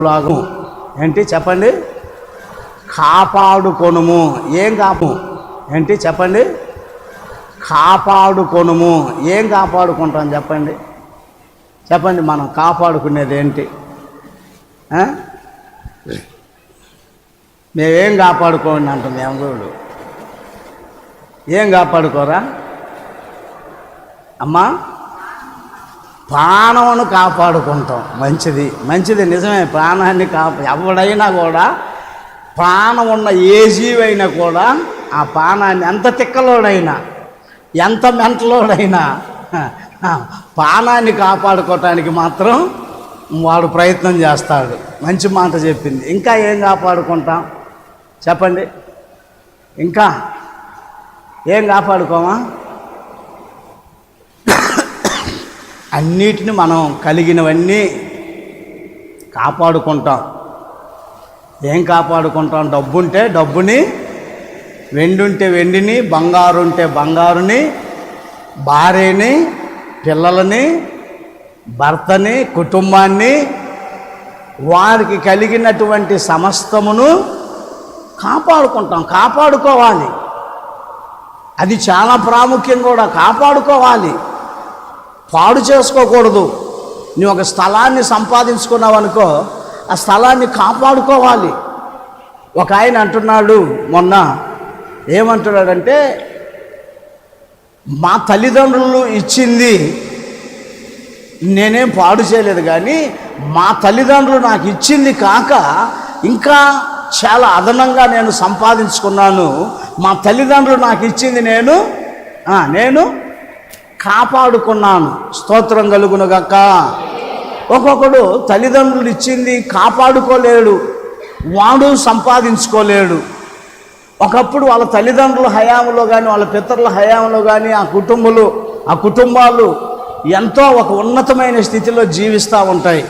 లాగు ఏంటి చెప్పండి? కాపాడుకొనుము. ఏం ఏంటి చెప్పండి? కాపాడుకొనుము. ఏం కాపాడుకుంటాం చెప్పండి? చెప్పండి, మనం కాపాడుకునేది ఏంటి? మేమేం కాపాడుకోండి అంటుంది దేవుడు. ఏం కాపాడుకోరా అమ్మా? ప్రాణమును కాపాడుకుంటాం. మంచిది నిజమే. ప్రాణాన్ని ఎవడైనా కూడా, ప్రాణం ఉన్న ఏ జీవైనా కూడా ఆ ప్రాణాన్ని, ఎంత తిక్కలోడైనా ఎంత మెంటలోడైనా ప్రాణాన్ని కాపాడుకోవటానికి మాత్రం వాడు ప్రయత్నం చేస్తాడు. మంచి మాట చెప్పింది. ఇంకా ఏం కాపాడుకుంటాం చెప్పండి? ఇంకా ఏం కాపాడుకోమా? అన్నిటిని మనం కలిగినవన్నీ కాపాడుకుంటాం. ఏం కాపాడుకుంటాం? డబ్బుంటే డబ్బుని, వెండి ఉంటే వెండిని, బంగారు ఉంటే బంగారుని, భార్యని, పిల్లలని, భర్తని, కుటుంబాన్ని, వారికి కలిగినటువంటి సమస్తమును కాపాడుకుంటాం. కాపాడుకోవాలి. అది చాలా ప్రాముఖ్యం కూడా. కాపాడుకోవాలి, పాడు చేసుకోకూడదు. నువ్వు ఒక స్థలాన్ని సంపాదించుకున్నావు అనుకో, ఆ స్థలాన్ని కాపాడుకోవాలి. ఒక ఆయన అంటున్నాడు మొన్న, ఏమంటున్నాడంటే, మా తల్లిదండ్రులు ఇచ్చింది నేనేం పాడు చేయలేదు, కానీ మా తల్లిదండ్రులు నాకు ఇచ్చింది కాక ఇంకా చాలా అదనంగా నేను సంపాదించుకున్నాను. మా తల్లిదండ్రులు నాకు ఇచ్చింది నేను కాపాడుకున్నాను. స్తోత్రం కలుగునుగాక. ఒక్కొక్కడు తల్లిదండ్రులు ఇచ్చింది కాపాడుకోలేడు, వాడు సంపాదించుకోలేడు. ఒకప్పుడు వాళ్ళ తల్లిదండ్రుల హయాంలో కానీ, వాళ్ళ పితరుల హయాంలో కానీ ఆ కుటుంబాలు ఎంతో ఒక ఉన్నతమైన స్థితిలో జీవిస్తూ ఉంటాయి.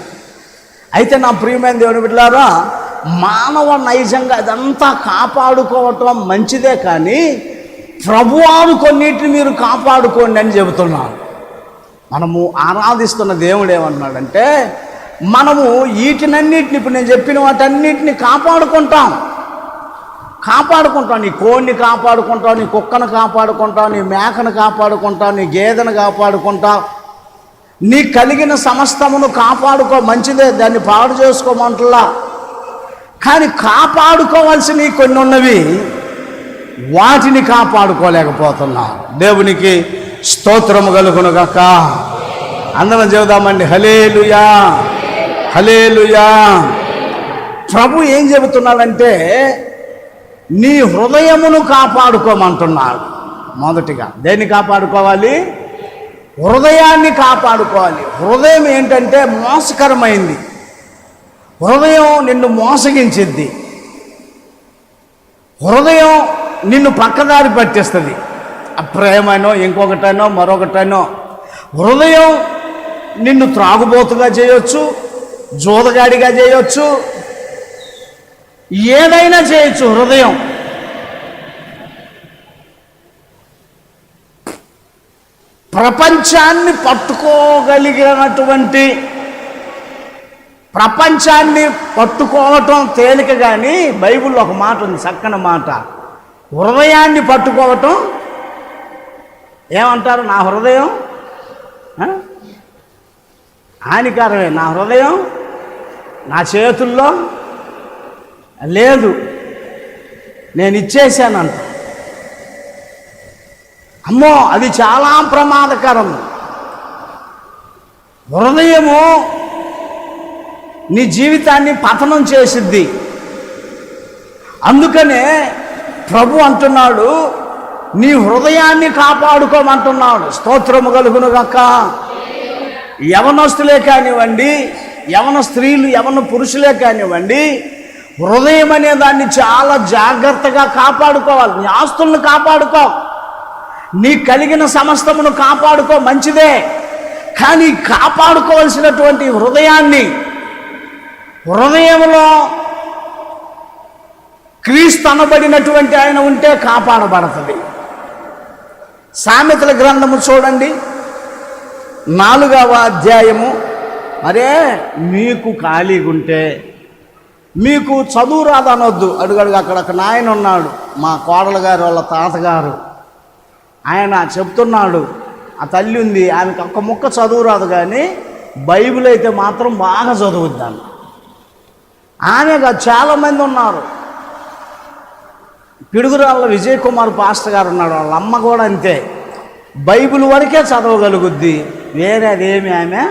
అయితే నా ప్రియమైన దేవుని బిడ్డలారా, మానవ నైజంగా ఇదంతా కాపాడుకోవటం మంచిదే, కానీ ప్రభువారు కొన్నిటిని మీరు కాపాడుకోండి అని చెబుతున్నాను. మనము ఆరాధిస్తున్న దేవుడు ఏమన్నాడంటే, మనము వీటినన్నిటిని, ఇప్పుడు నేను చెప్పిన వాటన్నిటిని కాపాడుకుంటాం. నీ కోడిని కాపాడుకుంటావు, నీ కుక్కను కాపాడుకుంటావు, నీ మేకను కాపాడుకుంటావు, నీ గేదెను కాపాడుకుంటావు. నీ కలిగిన సమస్తమును కాపాడుకో, మంచిదే, దాన్ని పాడు చేసుకోమంటలా. కానీ కాపాడుకోవాల్సినవి కొన్ని ఉన్నవి, వాటిని కాపాడుకోలేకపోతున్నాం. దేవునికి స్తోత్రము కలుగునుగాక. అందరం చెబుదామండి, హల్లెలూయా, హల్లెలూయా. ప్రభు ఏం చెబుతున్నాడంటే, నీ హృదయమును కాపాడుకోమంటున్నాడు. మొదటిగా దేన్ని కాపాడుకోవాలి? హృదయాన్ని కాపాడుకోవాలి. హృదయం ఏంటంటే మోసకరమైంది. హృదయం నిన్ను మోసగించిద్ది. హృదయం నిన్ను పక్కదారి పట్టిస్తుంది. ప్రేమనో ఇంకొకటనో మరొకటనో. హృదయం నిన్ను త్రాగుబోతుగా చేయొచ్చు, జోదగాడిగా చేయొచ్చు, ఏదైనా చేయొచ్చు. హృదయం ప్రపంచాన్ని పట్టుకోగలిగినటువంటి, ప్రపంచాన్ని పట్టుకోవటం తేలిక, కానీ బైబిల్లో ఒక మాట ఉంది, చక్కని మాట. హృదయాన్ని పట్టుకోవటం ఏమంటారు? నా హృదయం హానికరమే, నా హృదయం నా చేతుల్లో లేదు, నేను ఇచ్చేసానంట. అమ్మో, అది చాలా ప్రమాదకరం. హృదయము నీ జీవితాన్ని పతనం చేసిద్ది. అందుకనే ప్రభు అంటున్నాడు, నీ హృదయాన్ని కాపాడుకోమంటున్నాడు. స్తోత్రము కలుగునుగాక. యవనస్తులే కానివ్వండి, యవన స్త్రీలు, యవన పురుషులే కానివ్వండి, హృదయం అనే దాన్ని చాలా జాగ్రత్తగా కాపాడుకోవాలి. నీ ఆస్తులను కాపాడుకో, నీ కలిగిన సమస్తమును కాపాడుకో, మంచిదే. కానీ కాపాడుకోవాల్సినటువంటి హృదయంలో క్రీస్తు అనబడినటువంటి ఆయన ఉంటే కాపాడబడుతుంది. సామెతల గ్రంథము చూడండి, 4వ అధ్యాయము. మరే మీకు ఖాళీగా ఉంటే మీకు చదువు రాదనొద్దు. అడుగడుగు అక్కడ నాయన ఉన్నాడు, మా కోడలు గారు వాళ్ళ తాతగారు, ఆయన చెప్తున్నాడు. ఆ తల్లి ఉంది, ఆమెకు ఒక్క ముక్క చదువు రాదు, కానీ బైబిల్ అయితే మాత్రం బాగా చదువుద్దాను. ఆమెగా చాలామంది ఉన్నారు. పిడుగురాళ్ళ విజయ్ కుమార్ పాస్టర్ గారు ఉన్నాడు, వాళ్ళ అమ్మ కూడా అంతే, బైబిల్ వరకే చదవగలుగుద్ది, వేరే అదేమి ఆమె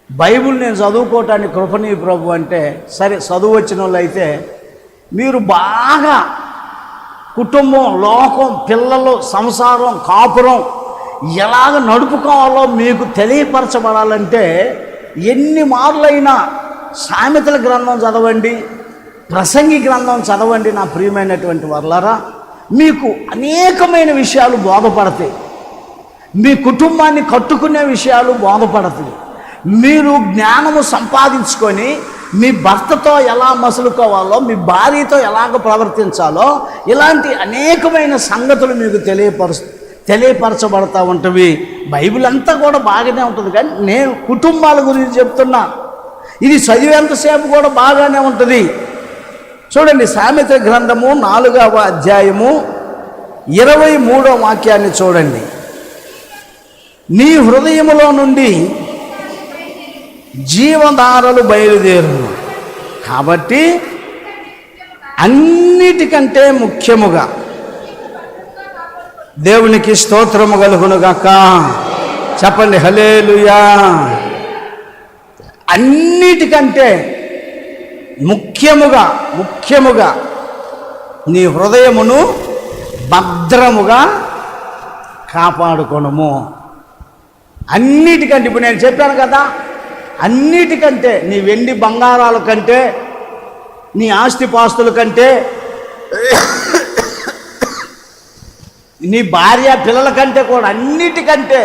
బైబిల్ నేను చదువుకోవటానికి కృపణీయ ప్రభు అంటే. సరే, చదువు వచ్చిన వాళ్ళు అయితే మీరు బాగా కుటుంబం, లోకం, పిల్లలు, సంసారం, కాపురం ఎలాగ నడుపుకోవాలో మీకు తెలియపరచబడాలంటే ఎన్ని మార్లైనా సామెతల గ్రంథం చదవండి, ప్రసంగి గ్రంథం చదవండి. నా ప్రియమైనటువంటి వర్లారా, మీకు అనేకమైన విషయాలు బోధపడతాయి. మీ కుటుంబాన్ని కట్టుకునే విషయాలు బోధపడతాయి. మీరు జ్ఞానము సంపాదించుకొని మీ భర్తతో ఎలా మసులుకోవాలో, మీ భార్యతో ఎలాగ ప్రవర్తించాలో, ఇలాంటి అనేకమైన సంగతులు మీకు తెలియపరచబడతా ఉంటవి. బైబిల్ అంతా కూడా బాగానే ఉంటుంది, కానీ నేను కుటుంబాల గురించి చెప్తున్నా. ఇది చదివేంతసేపు కూడా బాగానే ఉంటుంది. చూడండి, సామెత గ్రంథము 4వ అధ్యాయము 23వ వాక్యాన్ని చూడండి. నీ హృదయములో నుండి జీవధారలు బయలుదేరును, కాబట్టి అన్నిటికంటే ముఖ్యముగా దేవునికి స్తోత్రము కలుగునుగాక. చెప్పండి హల్లెలూయా. అన్నిటికంటే ముఖ్యముగా నీ హృదయమును భద్రముగా కాపాడుకొనుము. అన్నిటికంటే, ఇప్పుడు నేను చెప్పాను కదా, అన్నిటికంటే, నీ వెండి బంగారాల కంటే, నీ ఆస్తిపాస్తుల కంటే, నీ భార్య పిల్లల కంటే కూడా అన్నిటికంటే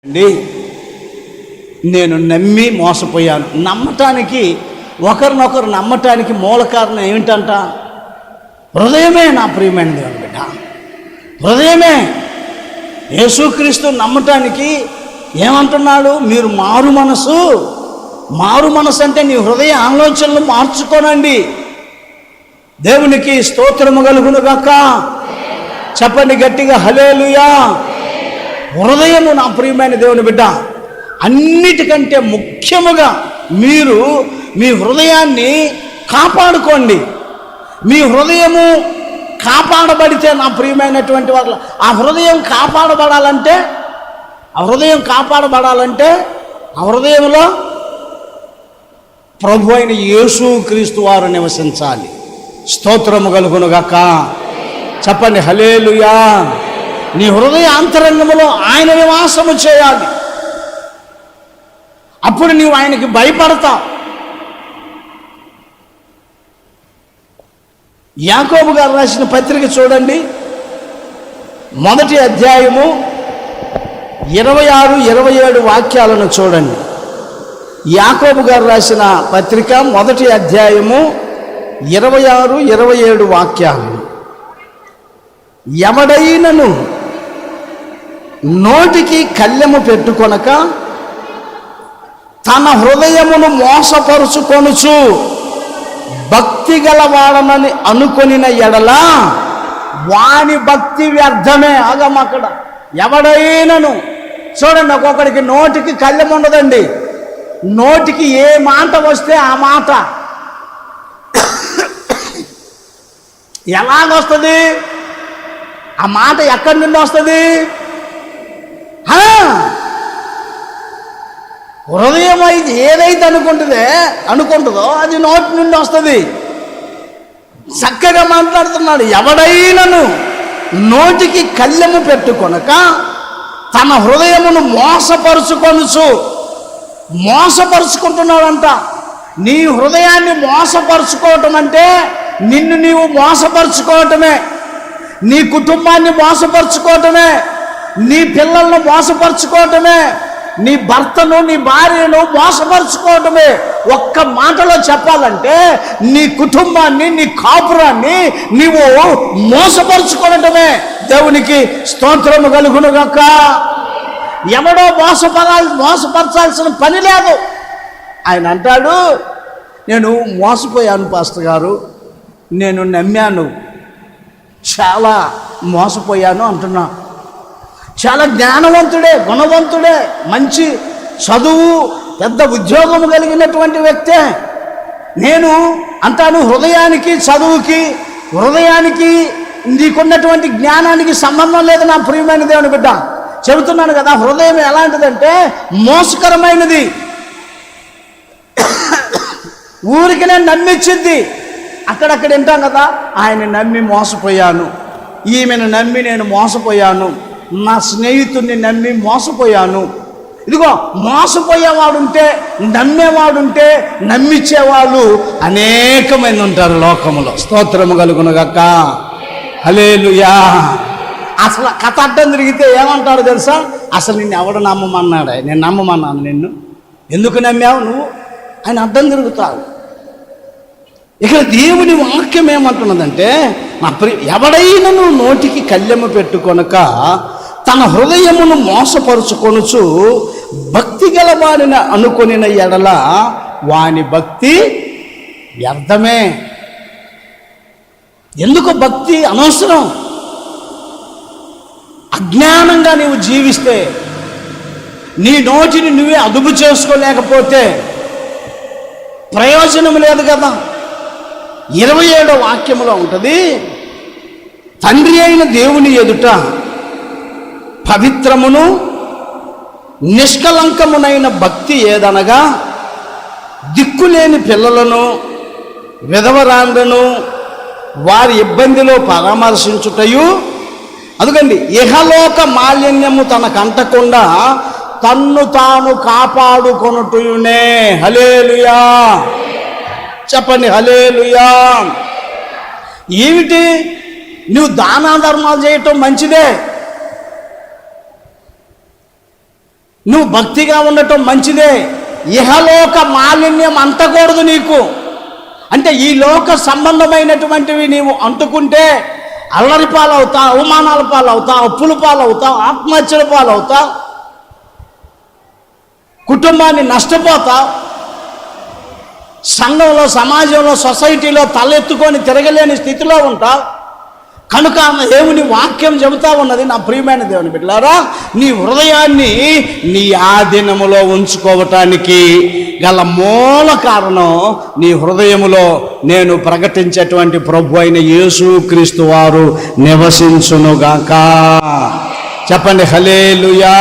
అండి, నేను నమ్మి మోసపోయాను. నమ్మటానికి, ఒకరినొకరు నమ్మటానికి మూల కారణం ఏమిటంట? హృదయమే. నా ప్రియమైన దేవుని బిడ్డ, హృదయమే. యేసుక్రీస్తు నమ్మటానికి ఏమంటున్నాడు? మీరు మారు మనసు అంటే నీ హృదయ ఆలోచనలు మార్చుకోనండి. దేవునికి స్తోత్రము కలుగునుగాక. చెప్పండి గట్టిగా హల్లెలూయా. హృదయము, నా ప్రియమైన దేవుని బిడ్డ, అన్నిటికంటే ముఖ్యముగా మీరు మీ హృదయాన్ని కాపాడుకోండి. మీ హృదయము కాపాడబడితే, నా ప్రియమైనటువంటి వాళ్ళు, ఆ హృదయం కాపాడబడాలంటే ఆ హృదయంలో ప్రభు అయిన యేసుక్రీస్తు వారు నివసించాలి. స్తోత్రము కలుగునుగాక. చెప్పండి హల్లెలూయా. నీ హృదయ అంతరంగములో ఆయన నివాసము చేయాలి. అప్పుడు నీవు ఆయనకి భయపడతావు. యాకోబు గారు రాసిన పత్రిక చూడండి, 1వ అధ్యాయము 26, 27 వాక్యాలను చూడండి. యాకోబు గారు రాసిన పత్రిక 1వ అధ్యాయము 26, 27 వాక్యాలు. ఎవడైనను నోటికి కళ్ళెము పెట్టుకొనక తన హృదయమును మోసపరుచుకొనుచు భక్తి గలవాడనని అనుకొనిన ఎడల వాని భక్తి వ్యర్థమే. అక్కడ ఎవడైనను చూడండి, ఒక్కొక్కడికి నోటికి కళ్ళెం ఉండదండి. నోటికి ఏ మాట వస్తే ఆ మాట ఎలాగొస్తుంది? ఆ మాట ఎక్కడి నుండి వస్తుంది? హృదయం అయితే ఏదైతే అనుకుంటుందో అది నోటి నుండి వస్తుంది. చక్కగా మాట్లాడుతున్నాడు. ఎవడైనను నోటికి కళ్ళెము పెట్టుకొనక తన హృదయమును మోసపరుచుకొనుచు మోసపరుచుకుంటున్నాడంట. నీ హృదయాన్ని మోసపరుచుకోవటం అంటే నిన్ను నీవు మోసపరుచుకోవటమే, నీ కుటుంబాన్ని మోసపరుచుకోవటమే, నీ పిల్లలను మోసపరుచుకోవటమే, నీ భర్తను నీ భార్యను మోసపరుచుకోవటమే. ఒక్క మాటలో చెప్పాలంటే నీ కుటుంబాన్ని నీ కాపురాన్ని నీవు మోసపరుచుకోవటమే. దేవునికి స్తోత్రము కలుగునుగాక. ఎవడో మోసపరచాల్సిన పని లేదు. ఆయన అంటాడు, నేను మోసపోయాను పాస్టర్ గారు, నేను నమ్మాను, చాలా మోసపోయాను అంటున్నా. చాలా జ్ఞానవంతుడే, గుణవంతుడే, మంచి చదువు, పెద్ద ఉద్యోగం కలిగినటువంటి వ్యక్తే. నేను అంటాను, హృదయానికి చదువుకి హృదయానికి నీకున్నటువంటి జ్ఞానానికి సంబంధం లేదు నా ప్రియమైన దేవుని బిడ్డ. చెబుతున్నాను కదా, హృదయం ఎలాంటిదంటే మోసకరమైనది. ఊరికి నేను నమ్మించింది. అక్కడక్కడ వింటాం కదా, ఆయన నమ్మి మోసపోయాను, ఈమెను నమ్మి నేను మోసపోయాను, నా స్నేహితుడిని నమ్మి మోసపోయాను. ఇదిగో మోసపోయేవాడుంటే, నమ్మేవాడుంటే, నమ్మించేవాళ్ళు అనేక మంది ఉంటారు లోకంలో. స్తోత్రము కలుగునుగాక. హల్లెలూయా. అసలు కథ అడ్డం తిరిగితే ఏమంటాడు తెలుసా? అసలు నిన్ను ఎవడు నమ్మమన్నాడే, నేను నమ్మమన్నాను, నిన్ను ఎందుకు నమ్మావు నువ్వు ఆయన అడ్డం తిరుగుతాడు. ఇక్కడ దేవుని వాక్యం ఏమంటున్నదంటే, ఎవడైనా నువ్వు నోటికి కళ్ళెము పెట్టుకొనక తన హృదయమును మోసపరుచుకొనుచు భక్తి గలవాడిని అనుకొనిన ఎడల వాని భక్తి వ్యర్థమే. ఎందుకు భక్తి అనవసరం? అజ్ఞానంగా నీవు జీవిస్తే, నీ నోటిని నువ్వే అదుపు చేసుకోలేకపోతే ప్రయోజనం లేదు కదా. 27వ వాక్యములో ఉంటుంది, తండ్రి అయిన దేవుని ఎదుట పవిత్రమును నిష్కలంకమునైన భక్తి ఏదనగా దిక్కులేని పిల్లలను విధవరాండ్లను వారి ఇబ్బందిలో పరామర్శించుటయు, అదుగండి ఇహలోక మాలిన్యము తనకంటకుండా తన్ను తాను కాపాడుకొనుటయునే. హల్లెలూయా చెప్పండి, హల్లెలూయా. ఏమిటి? నువ్వు దాన ధర్మాలు చేయటం మంచిదే, నువ్వు భక్తిగా ఉండటం మంచిదే. ఇహలోక మాలిన్యం అంటకూడదు నీకు. అంటే ఈ లోక సంబంధమైనటువంటివి నీవు అంటుకుంటే అల్లరి పాలవుతావు, అవమానాల పాలవుతావు, అప్పుల పాలవుతావు, ఆత్మహత్యల పాలవుతావు, కుటుంబాన్ని నష్టపోతావు, సంఘంలో, సమాజంలో, సొసైటీలో తలెత్తుకొని తిరగలేని స్థితిలో ఉంటావు. కనుక దేవుని వాక్యం చెబుతా ఉన్నది, నా ప్రియమైన దేవుని బిడ్డలారా, నీ హృదయాన్ని నీ ఆధీనములో ఉంచుకోవటానికి గల మూల కారణం నీ హృదయములో నేను ప్రకటించేటువంటి ప్రభు అయిన యేసుక్రీస్తు వారు నివసించునుగాక. చెప్పండి హల్లెలూయా,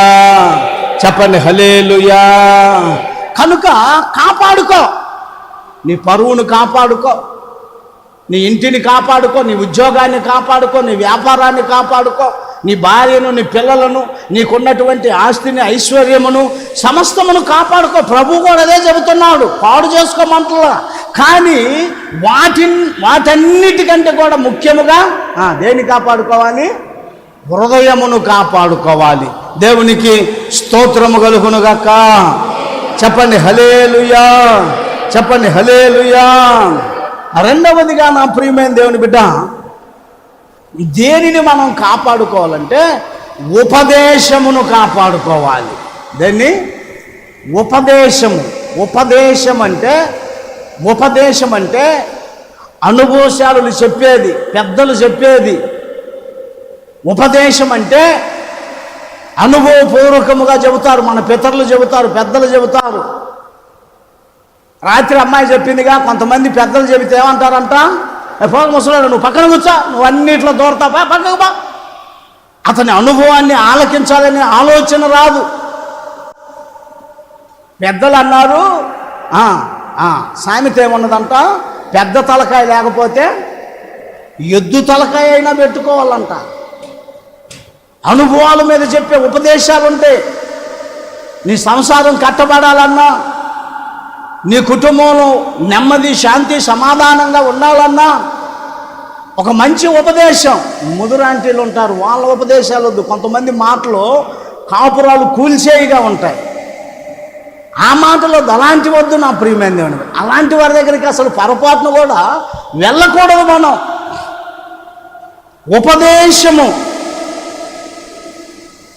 చెప్పండి హల్లెలూయా. కనుక కాపాడుకో, నీ పరువును కాపాడుకో, నీ ఇంటిని కాపాడుకో, నీ ఉద్యోగాన్ని కాపాడుకో, నీ వ్యాపారాన్ని కాపాడుకో, నీ భార్యను, నీ పిల్లలను, నీకున్నటువంటి ఆస్తిని, ఐశ్వర్యమును, సమస్తమును కాపాడుకో. ప్రభు కూడా అదే చెబుతున్నాడు, పాడు చేసుకోమంటలా. కానీ వాటన్నిటికంటే కూడా ముఖ్యముగా దేన్ని కాపాడుకోవాలి? హృదయమును కాపాడుకోవాలి. దేవునికి స్తోత్రము కలుగునుగాక. చెప్పండి హల్లెలూయా, చెప్పండి హల్లెలూయా. రెండవదిగా నా ప్రియమైన దేవుని బిడ్డ, దేనిని మనం కాపాడుకోవాలంటే ఉపదేశమును కాపాడుకోవాలి. దేన్ని? ఉపదేశము. ఉపదేశం అంటే అనుభవశాలులు చెప్పేది, పెద్దలు చెప్పేది. ఉపదేశం అంటే అనుభవపూర్వకముగా చెబుతారు, మన పితరులు చెబుతారు, పెద్దలు చెబుతారు. రాత్రి అమ్మాయి చెప్పిందిగా, కొంతమంది పెద్దలు చెబితే ఏమంటారంట, పోక ముసలాడు నువ్వు పక్కన కూర్చో, నువ్వు అన్నిట్లో దూరతావా, పక్కకు బా. అతని అనుభవాన్ని ఆలకించాలనే ఆలోచన రాదు. పెద్దలు అన్నారు, సామెత ఏమన్నదంట, పెద్ద తలకాయ లేకపోతే ఎద్దు తలకాయ అయినా పెట్టుకోవాలంట. అనుభవాల మీద చెప్పే ఉపదేశాలు ఉంటాయి. నీ సంసారం కట్టబడాలన్నా, నీ కుటుంబంలో నెమ్మది, శాంతి, సమాధానంగా ఉండాలన్నా ఒక మంచి ఉపదేశం. ముదురాంటీలు ఉంటారు, వాళ్ళ ఉపదేశాలు వద్దు. కొంతమంది మాటలు కాపురాలు కూల్చేయిగా ఉంటాయి. ఆ మాటలో అలాంటి వద్దు నా ప్రియమైన దేవుని. అలాంటి వారి దగ్గరికి అసలు పొరపాటును కూడా వెళ్ళకూడదు మనం. ఉపదేశము.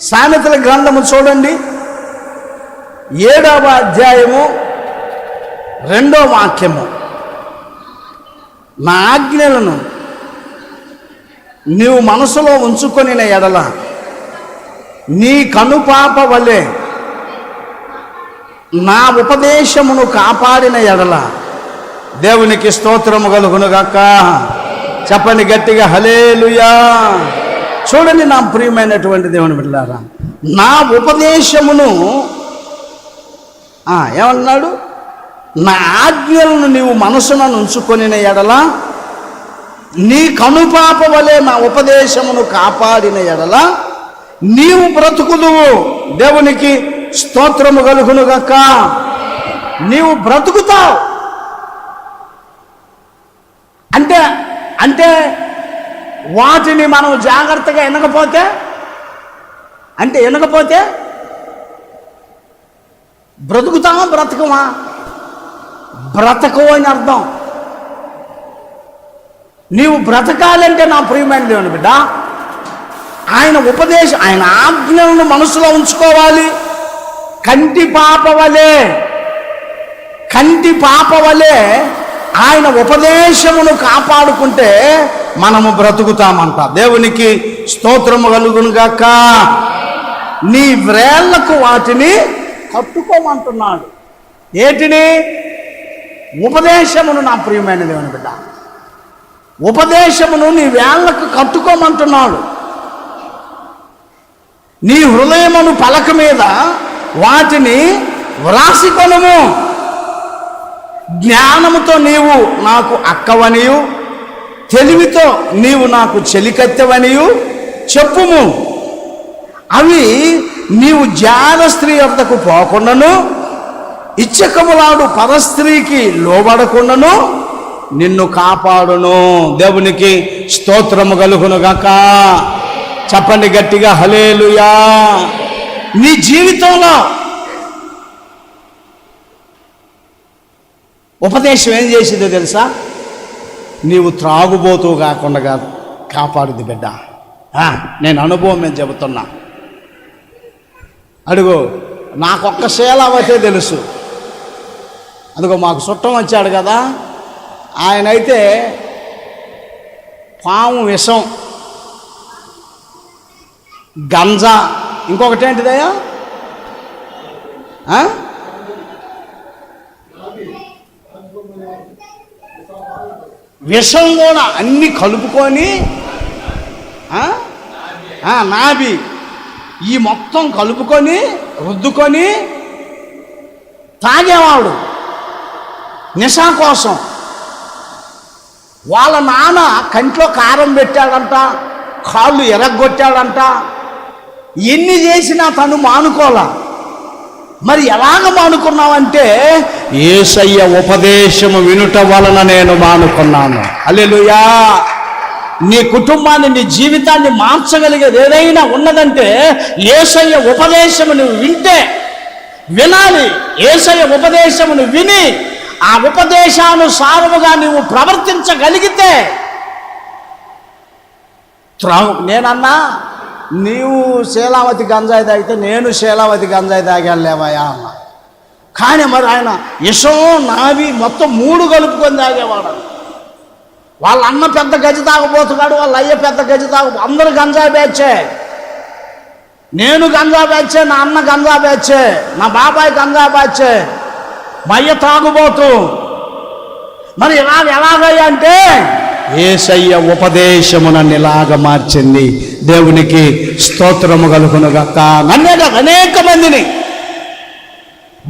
సామెతల గ్రంథము చూడండి, 7వ అధ్యాయము 2వ వాక్యము. నా ఆజ్ఞలను నీవు మనసులో ఉంచుకొనిన ఎడల నీ కనుపాప వలె నా ఉపదేశమును కాపాడిన ఎడల. దేవునికి స్తోత్రము కలుగునుగాక. చెప్పండి గట్టిగా హల్లెలూయా. చూడండి నా ప్రియమైనటువంటి దేవుని బిడ్డలారా, నా ఉపదేశమును ఏమన్నాడు? నా ఆజ్ఞలను నీవు మనసున ఉంచుకొనిన ఎడల నీ కనుపాప వలె నా ఉపదేశమును కాపాడిన ఎడల నీవు బ్రతుకుదువు. దేవునికి స్తోత్రము కలుగునుగాక. నీవు బ్రతుకుతావు. అంటే అంటే వాటిని మనం జాగ్రత్తగా వినకపోతే, అంటే వినకపోతే బ్రతుకుతామా బ్రతకమా? బ్రతకవు అని అర్థం. నీవు బ్రతకాలంటే నా ప్రియమైన దేవుని బిడ్డ, ఆయన ఉపదేశం, ఆయన ఆజ్ఞలను మనసులో ఉంచుకోవాలి. కంటి పాప వలె ఆయన ఉపదేశమును కాపాడుకుంటే మనము బ్రతుకుతామంట. దేవునికి స్తోత్రము కలుగునుగాక. నీ వ్రేళ్లకు వాటిని కట్టుకోమంటున్నాడు. ఏటిని? ఉపదేశమును. నా ప్రియమైన దేవుని బిడ్డ, ఉపదేశమును నీ వేళ్లకు కట్టుకోమంటున్నాడు. నీ హృదయమును పలక మీద వాటిని వ్రాసికొనుము. జ్ఞానముతో నీవు నాకు అక్కవనియు, తెలివితో నీవు నాకు చెలికత్తెవనియు చెప్పుము. అవి నీవు జార స్త్రీ వద్దకు పోకుండాను, ఇచ్చకములాడు పరస్త్రీకి లోబడకుండాను నిన్ను కాపాడును. దేవునికి స్తోత్రము కలుగునుగాక. చెప్పండి గట్టిగా హల్లెలూయా. నీ జీవితంలో ఉపదేశం ఏం చేసిందో తెలుసా? నీవు త్రాగుబోతూ కాకుండా కాపాడుది బిడ్డ. నేను అనుభవం మీద చెబుతున్నా. అడుగు, నాకొక్క శీలావతే తెలుసు. అదిగో మాకు చుట్టం వచ్చాడు కదా, ఆయనైతే పాము విషం, గంజా, ఇంకొకటి ఏంటిదయ్యా, విషం కూడా అన్నీ కలుపుకొని, నాభి, ఈ మొత్తం కలుపుకొని రుద్దుకొని తాగేవాడు నిశా కోసం. వాళ్ళ నాన్న కంట్లో కారం పెట్టాడంట, కాళ్ళు ఎరగొట్టాడంట. ఎన్ని చేసినా తను మానుకోలా. మరి ఎలాగ మానుకున్నావంటే, యేసయ్య ఉపదేశము వినుట వలన నేను మానుకున్నాను. హల్లెలూయా. నీ కుటుంబాన్ని, నీ జీవితాన్ని మార్చగలిగేది ఏదైనా ఉన్నదంటే యేసయ్య ఉపదేశము నువ్వు వింటే. వినాలి. యేసయ్య ఉపదేశమును విని ఆ ఉపదేశానుసారముగా నువ్వు ప్రవర్తించగలిగితే. నేనన్నా, నీవు శీలావతి గంజాయి తాగితే నేను శీలావతి గంజాయి తాగాను లేవయా అన్న. కానీ మరి ఆయన యశం, నావి మొత్తం 3 కలుపుకొని తాగేవాడు. వాళ్ళ అన్న పెద్ద గజి తాగబోతున్నాడు, వాళ్ళ అయ్య పెద్ద గజి అందరూ గంజాయి బ్యాచే. నేను గంజా బ్యాచే, నా అన్న గంజా బ్యాచే, నా బాబాయ్ గంజా బ్యాచే, మా అయ్య తాగుబోతు. మరి ఎలాగయ్యా అంటే యేసయ్య ఉపదేశము నన్ను ఇలాగ మార్చింది. దేవునికి స్తోత్రము కలుగునుగాక. నన్నే అనేక మందిని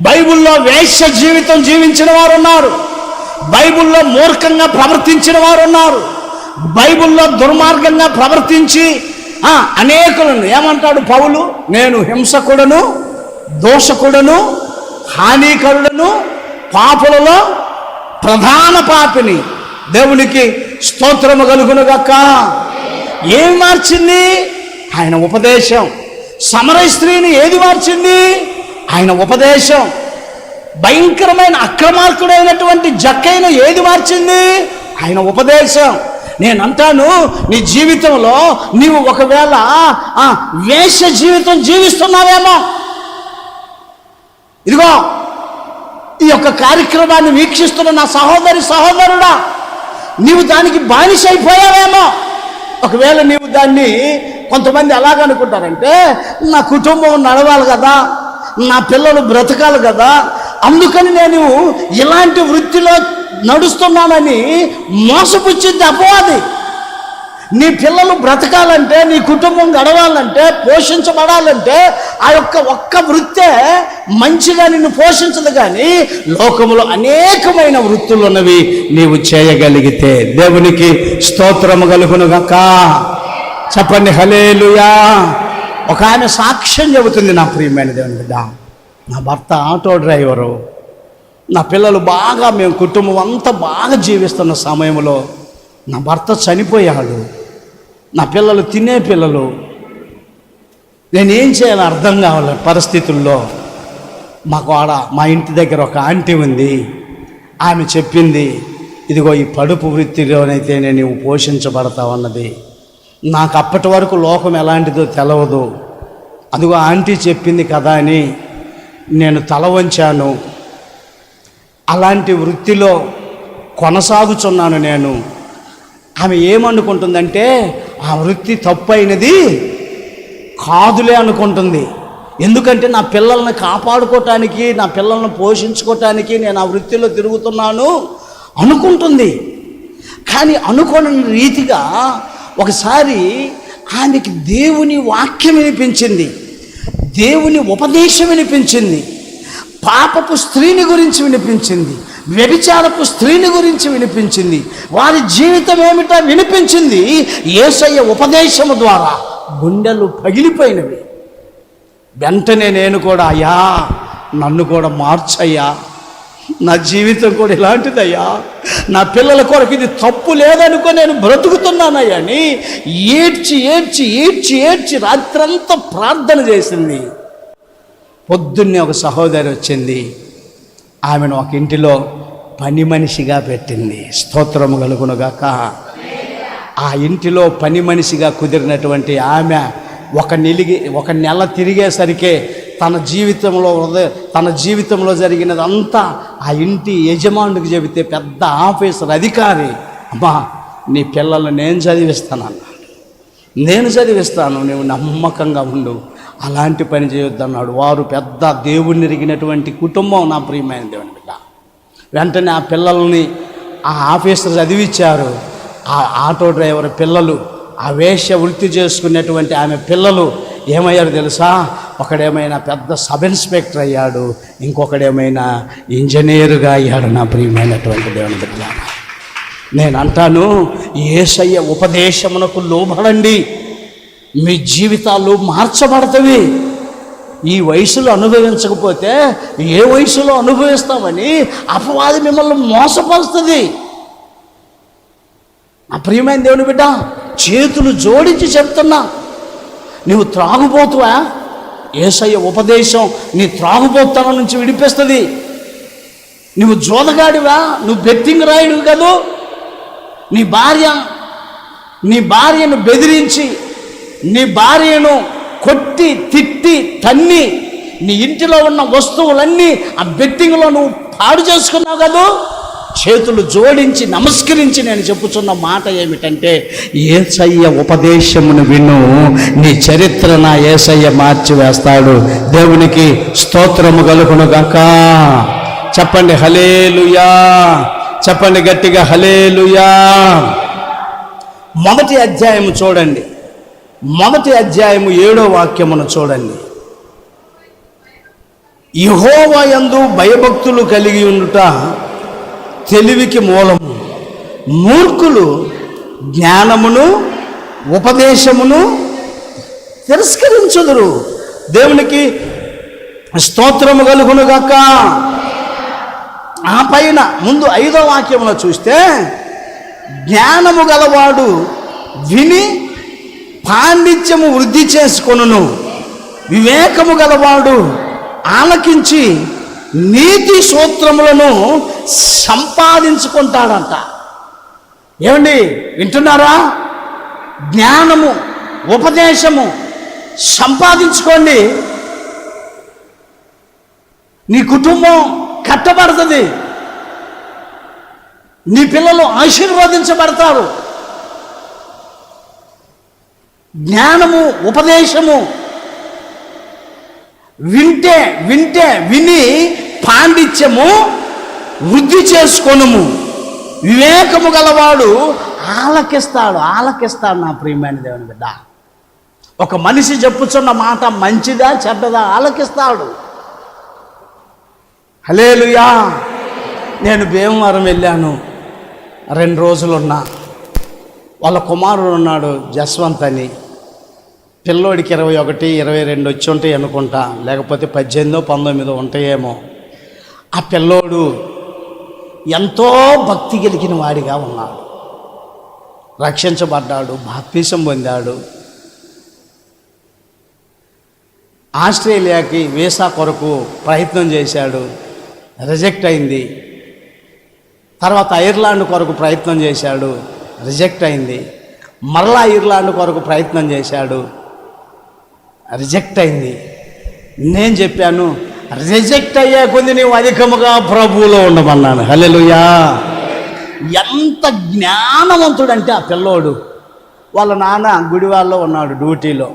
బైబిల్లో వేశ్య జీవితం జీవించిన వారు ఉన్నారు, బైబిల్లో మూర్ఖంగా ప్రవర్తించిన వారు ఉన్నారు, బైబిల్లో దుర్మార్గంగా ప్రవర్తించి అనేకులను ఏమంటాడు పౌలు? నేను హింసకుడను, దోషకుడును, హానికరుడును, పాపులలో ప్రధాన పాపిని. దేవునికి స్తోత్రము కలుగునుగాక. ఏం మార్చింది? ఆయన ఉపదేశం. సమరయ స్త్రీని ఏది మార్చింది? ఆయన ఉపదేశం. భయంకరమైన అక్రమార్కుడైనటువంటి జక్కైన ఏది మార్చింది? ఆయన ఉపదేశం. నేనంటాను, నీ జీవితంలో నీవు ఒకవేళ వేష జీవితం జీవిస్తున్నావేమో, ఇదిగో ఈ యొక్క కార్యక్రమాన్ని వీక్షిస్తున్న నా సహోదరుడా, నీవు దానికి బానిస అయిపోయావేమో. ఒకవేళ నీవు దాన్ని, కొంతమంది ఎలాగనుకుంటారంటే, నా కుటుంబం నడవాలి కదా, నా పిల్లలు బ్రతకాలి కదా, అందుకని నేను ఇలాంటి వృత్తిలో నడుస్తున్నానని మోసపుచ్చింది అపవాది. నీ పిల్లలు బ్రతకాలంటే, నీ కుటుంబం గడవాలంటే, పోషించబడాలంటే ఆ యొక్క ఒక్క వృత్తే మంచిగా నిన్ను పోషించదు. కానీ లోకములో అనేకమైన వృత్తులు ఉన్నవి నీవు చేయగలిగితే. దేవునికి స్తోత్రము కలుగునుగాక. చెప్పండి హల్లెలూయా. ఒక ఆమె సాక్ష్యం చెబుతుంది, నా ప్రియమైన దేవుని బిడ్డ, నా భర్త ఆటో డ్రైవరు, నా పిల్లలు బాగా, మేము కుటుంబం అంతా బాగా జీవిస్తున్న సమయంలో నా భర్త చనిపోయాడు. నా పిల్లలు తినే పిల్లలు, నేనేం చేయాలో అర్థం కావాలి పరిస్థితుల్లో. మా ఇంటి దగ్గర ఒక ఆంటీ ఉంది. ఆమె చెప్పింది, ఇదిగో ఈ పడుపు వృత్తిలోనైతే నేను పోషించబడతావన్నది. నాకు అప్పటి వరకు లోకం ఎలాంటిదో తెలవదు. అదిగో ఆంటీ చెప్పింది కదా అని నేను తల వంచాను. అలాంటి వృత్తిలో కొనసాగుచున్నాను నేను. ఆమె ఏమనుకుంటుందంటే, ఆ వృత్తి తప్పు అయినది కాదులే అనుకుంటుంది. ఎందుకంటే నా పిల్లల్ని కాపాడుకోవటానికి, నా పిల్లల్ని పోషించుకోవటానికి నేను ఆ వృత్తిలో తిరుగుతున్నాను అనుకుంటుంది. కానీ అనుకోని రీతిగా ఒకసారి ఆమెకి దేవుని వాక్యం వినిపించింది, దేవుని ఉపదేశం వినిపించింది, పాపపు స్త్రీని గురించి వినిపించింది, వ్యభిచారపు స్త్రీని గురించి వినిపించింది, వారి జీవితం ఏమిటో వినిపించింది. యేసయ్య ఉపదేశము ద్వారా గుండెలు పగిలిపోయినవి. వెంటనే నేను కూడా, అయ్యా నన్ను కూడా మార్చయ్యా, నా జీవితం కూడా ఇలాంటిదయ్యా, నా పిల్లల కొరకు ఇది తప్పు లేదనుకో నేను బ్రతుకుతున్నానయ్యా అని ఏడ్చి ఏడ్చి ఏడ్చి ఏడ్చి రాత్రంతా ప్రార్థన చేసింది. పొద్దున్నే ఒక సహోదరి వచ్చింది, ఆమెను ఒక ఇంటిలో పని మనిషిగా పెట్టింది. స్తోత్రము కలుగునుగాక. ఆ ఇంటిలో పని మనిషిగా కుదిరినటువంటి ఆమె ఒక నెల తిరిగేసరికే తన జీవితంలో జరిగినదంతా ఆ ఇంటి యజమానుడికి చెబితే పెద్ద ఆఫీసర్ అధికారి, అమ్మా నీ పిల్లలు నేను చదివిస్తానన్నాడు. నేను చదివిస్తాను, నువ్వు నమ్మకంగా ఉండు, అలాంటి పని చేయొద్దన్నాడు. వారు పెద్ద దేవుణ్ణి ఎరిగినటువంటి కుటుంబం, నా ప్రియమైన దేవుని బిడ్డ. వెంటనే ఆ పిల్లల్ని ఆ ఆఫీసర్ చదివించారు. ఆ ఆటో డ్రైవర్ పిల్లలు, ఆ వేశ్య వృత్తి చేసుకునేటువంటి ఆమె పిల్లలు ఏమయ్యారు తెలుసా? ఒకడేమైనా పెద్ద సబ్ ఇన్స్పెక్టర్ అయ్యాడు, ఇంకొకడేమైనా ఇంజనీరుగా అయ్యాడు. నా ప్రియమైనటువంటి దేవుని బిడ్డ, నేను అంటాను, యేసయ్య ఉపదేశమునకు లోబడండి, మీ జీవితాలు మార్చబడతవి. ఈ వయసులో అనుభవించకపోతే ఏ వయసులో అనుభవిస్తామని అపవాది మిమ్మల్ని మోసపరుస్తుంది. నా ప్రియమైన దేవుని బిడ్డ, చేతులు జోడించి చెప్తున్నా, నువ్వు త్రాగుబోతువా? యేసయ్య ఉపదేశం నీ త్రాగుబోతనం నుంచి విడిపిస్తుంది. నువ్వు జోదగాడివా? నువ్వు బెట్టింగ్ రాయుడు కదూ. నీ భార్యను బెదిరించి, నీ భార్యను కొట్టి తిట్టి తన్ని, నీ ఇంటిలో ఉన్న వస్తువులన్నీ ఆ బెట్టింగ్లో నువ్వు పాడు చేసుకున్నావు కదూ. చేతులు జోడించి నమస్కరించి నేను చెప్పుచున్న మాట ఏమిటంటే, యేసయ్య ఉపదేశమును విను, నీ చరిత్ర నా యేసయ్య మార్చివేస్తాడు. దేవునికి స్తోత్రము కలుగునుగాక. చెప్పండి హల్లెలూయా, చెప్పండి గట్టిగా హల్లెలూయా. మొదటి అధ్యాయము చూడండి, మొదటి అధ్యాయము 7వ వాక్యమును చూడండి. యెహోవా యందు భయభక్తులు కలిగి ఉండుట తెలివికి మూలము, మూర్ఖులు జ్ఞానమును ఉపదేశమును తిరస్కరించుదురు. దేవునికి స్తోత్రము కలుగునుగాక. ఆ పైన ముందు 5వ వాక్యంలో చూస్తే, జ్ఞానము గలవాడు విని పాండిత్యము వృద్ధి చేసుకొనును, వివేకము గలవాడు ఆలకించి నీతి సూత్రములను సంపాదించుకుంటాడంట. ఏమండి, వింటున్నారా? జ్ఞానము, ఉపదేశము సంపాదించుకోండి. నీ కుటుంబం కట్టబడుతుంది, నీ పిల్లలు ఆశీర్వదించబడతారు. జ్ఞానము, ఉపదేశము విని పాండిత్యము వృద్ధి చేసుకొనుము, వివేకము గలవాడు ఆలకిస్తాడు. నా ప్రియమైన దేవుని బిడ్డ, ఒక మనిషి చెప్పుచున్న మాట మంచిదా చెడ్డదా ఆలకిస్తాడు. హల్లెలూయా. నేను భీమవరం వెళ్ళాను, 2 రోజులున్నా. వాళ్ళ కుమారుడు ఉన్నాడు జస్వంత్ అని, పిల్లోడికి 21, 22 వచ్చి ఉంటాయి అనుకుంటా, లేకపోతే 18, 19 ఉంటాయేమో. ఆ పిల్లోడు ఎంతో భక్తి కలిగిన వాడిగా ఉన్నాడు, రక్షించబడ్డాడు, బాప్తిసం పొందాడు. ఆస్ట్రేలియాకి వీసా కొరకు ప్రయత్నం చేశాడు, రిజెక్ట్ అయింది. తర్వాత ఐర్లాండ్ కొరకు ప్రయత్నం చేశాడు, రిజెక్ట్ అయింది. మరలా ఐర్లాండ్ కొరకు ప్రయత్నం చేశాడు, రిజెక్ట్ అయింది. నేను చెప్పాను, రిజెక్ట్ అయ్యే కొద్ది నీవు అధికముగా ప్రభువులో ఉండమన్నాను. హల్లెలూయా. ఎంత జ్ఞానవంతుడంటే ఆ పిల్లోడు. వాళ్ళ నాన్న గుడివాడలో ఉన్నాడు డ్యూటీలో,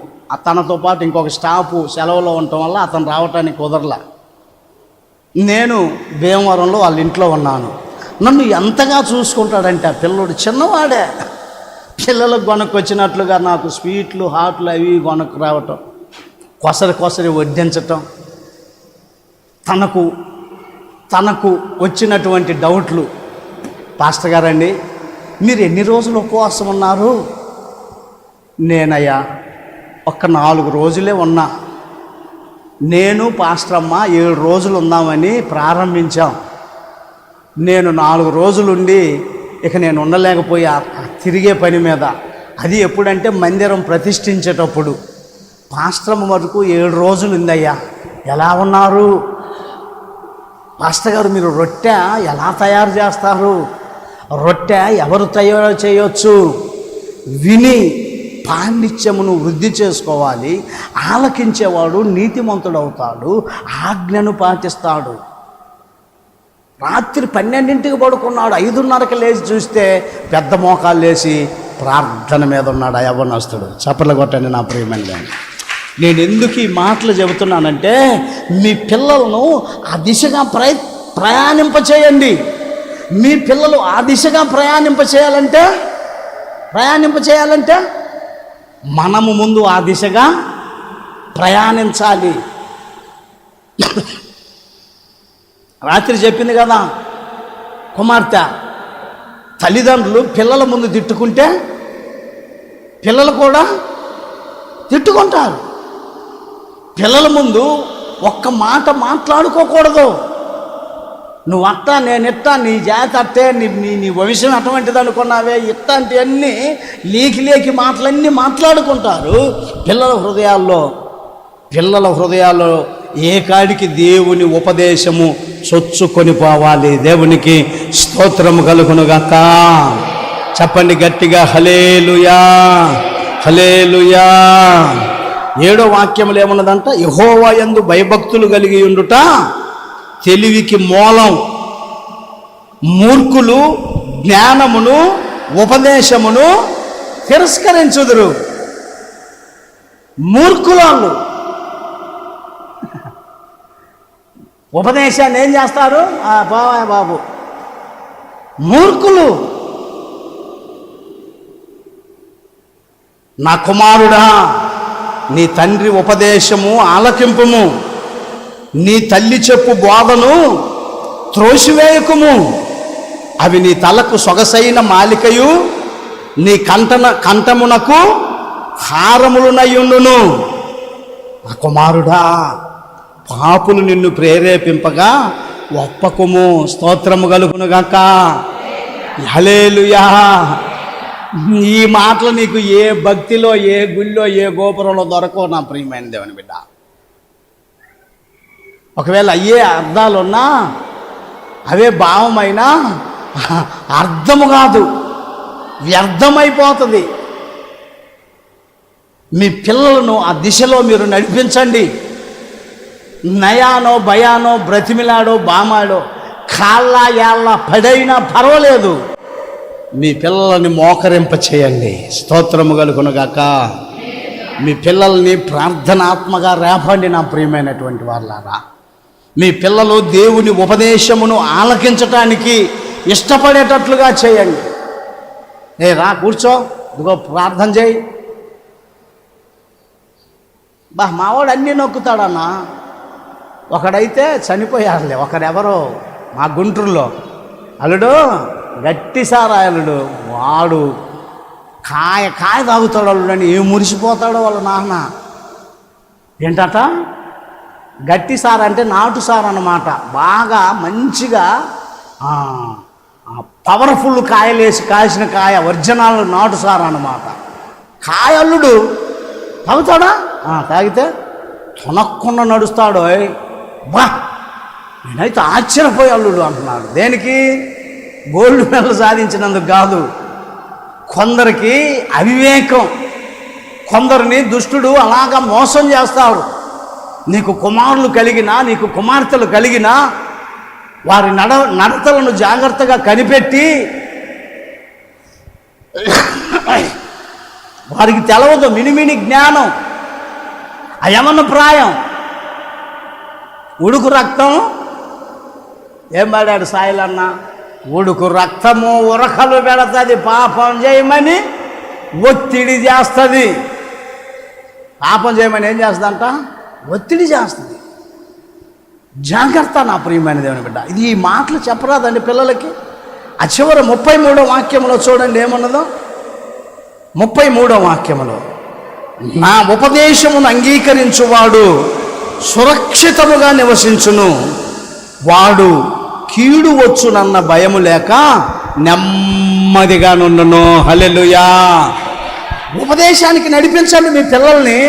తనతో పాటు ఇంకొక స్టాఫ్ సెలవులో ఉండటం వల్ల అతను రావటానికి కుదరలా. నేను భీమవరంలో వాళ్ళ ఇంట్లో ఉన్నాను. నన్ను ఎంతగా చూసుకుంటాడంటే ఆ పిల్లోడు, చిన్నవాడే, పిల్లలకు కొనుక్కొచ్చినట్లుగా నాకు స్వీట్లు, హాట్లు అవి కొనుక్కు రావటం, కొసరి వడ్డించటం, తనకు వచ్చినటువంటి డౌట్లు. పాస్టర్ గారండి, మీరు ఎన్ని రోజులు ఉపవాసం ఉన్నారు? నేనయ్యా ఒక్క 4 రోజులే ఉన్నా. నేను పాస్టర్ అమ్మ 7 రోజులు ఉందామని ప్రారంభించాం. నేను 4 రోజులుండి ఇక నేను ఉండలేకపోయా తిరిగే పని మీద. అది ఎప్పుడంటే మందిరం ప్రతిష్ఠించేటప్పుడు. పాస్టర్ అమ్మ వరకు 7 రోజులు ఉందయ్యా. ఎలా ఉన్నారు పాస్టర్ గారు? మీరు రొట్టె ఎలా తయారు చేస్తారు? రొట్టె ఎవరు తయారు చేయొచ్చు? విని పాండిత్యమును వృద్ధి చేసుకోవాలి. ఆలకించేవాడు నీతిమంతుడవుతాడు, ఆజ్ఞను పాటిస్తాడు. రాత్రి 12ంటికి పడుకున్నాడు, 5:30కి లేచి చూస్తే పెద్ద మోకాలు లేచి ప్రార్థన మీద ఉన్నాడు ఆ యవ్వనస్తుడు. చప్పట్లు కొట్టండి నా ప్రియమైన. నేను ఎందుకు ఈ మాటలు చెబుతున్నానంటే, మీ పిల్లలను ఆ దిశగా ప్రయాణింపచేయండి. మీ పిల్లలు ఆ దిశగా ప్రయాణింపచేయాలంటే మనము ముందు ఆ దిశగా ప్రయాణించాలి. రాత్రి చెప్పింది కదా కుమార్తె, తల్లిదండ్రులు పిల్లల ముందు తిట్టుకుంటే పిల్లలు కూడా తిట్టుకుంటారు. పిల్లల ముందు ఒక్క మాట మాట్లాడుకోకూడదు. నువ్వు అట్టా, నేను ఇట్టా, నీ జాతి అట్టే, నీ భవిష్యం అటువంటిది అనుకున్నావే, ఇట్లాంటి అన్నీ లేకి మాటలన్నీ మాట్లాడుకుంటారు. పిల్లల హృదయాల్లో ఏ కాడికి దేవుని ఉపదేశము చొచ్చుకొని పోవాలి. దేవునికి స్తోత్రము కలుగునుగాక. చెప్పండి గట్టిగా, హల్లెలూయా, హల్లెలూయా. 7వ వాక్యములు ఏమన్నదంట? యెహోవా యందు భయభక్తులు కలిగి ఉండుట తెలివికి మూలం. మూర్ఖులు జ్ఞానమును ఉపదేశమును తిరస్కరించుదురు. మూర్ఖులు ఉపదేశాన్ని ఏం చేస్తారు? బాబు మూర్ఖులు. నా కుమారుడా, నీ తండ్రి ఉపదేశము ఆలకింపుము, నీ తల్లి చెప్పు బోధను త్రోసివేయకుము. అవి నీ తలకు సొగసైన మాలికయు, నీ కంఠమునకు హారములునయ్యుండును. నా కుమారుడా, పాపులు నిన్ను ప్రేరేపింపగా ఒప్పకుము. స్తోత్రము కలుగునుగాక. హల్లెలూయా. ఈ మాటలు నీకు ఏ భక్తిలో, ఏ గుళ్ళో, ఏ గోపురంలో దొరకవు నా ప్రియమైన దేవుని బిడ్డ. ఒకవేళ అయ్యే అర్థాలున్నా, అవే భావమైనా అర్థము కాదు, వ్యర్థమైపోతుంది. మీ పిల్లలను ఆ దిశలో మీరు నడిపించండి. నయానో భయానో బ్రతిమిలాడో బామాడో కాళ్ళ యాళ్ళ పడైనా పర్వాలేదు, మీ పిల్లల్ని మోకరింప చేయండి. స్తోత్రము కలుగునుగాక. మీ పిల్లల్ని ప్రార్థనాత్మగా రేపండి నా ప్రియమైనటువంటి వాళ్ళారా. మీ పిల్లలు దేవుని ఉపదేశమును ఆలకించటానికి ఇష్టపడేటట్లుగా చేయండి. రా కూర్చో, ఇదిగో ప్రార్థన చేయి. మావాడు అన్నీ నొక్కుతాడన్నా. ఒకడైతే చనిపోయారులే, ఒకరెవరో మా గుంటూరులో అల్లుడు గట్టి సారాయలుడు, వాడు కాయ తాగుతాడు అల్లుడు అని ఏం మురిసిపోతాడో వాళ్ళ నాన్న. ఏంటట గట్టి సార అంటే నాటు సార అన్నమాట. బాగా మంచిగా పవర్ఫుల్ కాయలేసి కాసిన కాయ, ఒరిజినల్ నాటు సార అన్నమాట. కాయల్లుడు తాగుతాడా? తాగితే తొనక్కుండా నడుస్తాడు. నేనైతే ఆశ్చర్యపోయి అల్లుడు అంటున్నాడు. దేనికి? గోల్డ్ మెడల్ సాధించినందుకు కాదు. కొందరికి అవివేకం, కొందరిని దుష్టుడు అలాగా మోసం చేస్తాడు. నీకు కుమారులు కలిగినా, నీకు కుమార్తెలు కలిగినా వారి నడతలను జాగ్రత్తగా కనిపెట్టి, వారికి తెలవదు మినిమిని జ్ఞానం, అయమన్న ప్రాయం, ఉడుకు రక్తం. ఏం పాడాడు సాయిలన్న? ఉడుకు రక్తము ఉరకలు పెడతాది, పాపం చేయమని ఒత్తిడి చేస్తుంది. పాపం చేయమని ఏం చేస్తుందంట? ఒత్తిడి చేస్తుంది. జాగ్రత్త నా ప్రియమైన దేవుని బిడ్డ. ఇది ఈ మాటలు చెప్పరాదండి పిల్లలకి. ఆ చివరి 33వ వాక్యంలో చూడండి ఏమన్నదో. 33వ వాక్యములో, నా ఉపదేశమును అంగీకరించువాడు సురక్షితముగా నివసించును, వాడు కీడు వచ్చునన్న భయము లేక నెమ్మదిగా నుండును. హల్లెలూయా. ఉపదేశానికి నడిపించండి మీ పిల్లల్ని.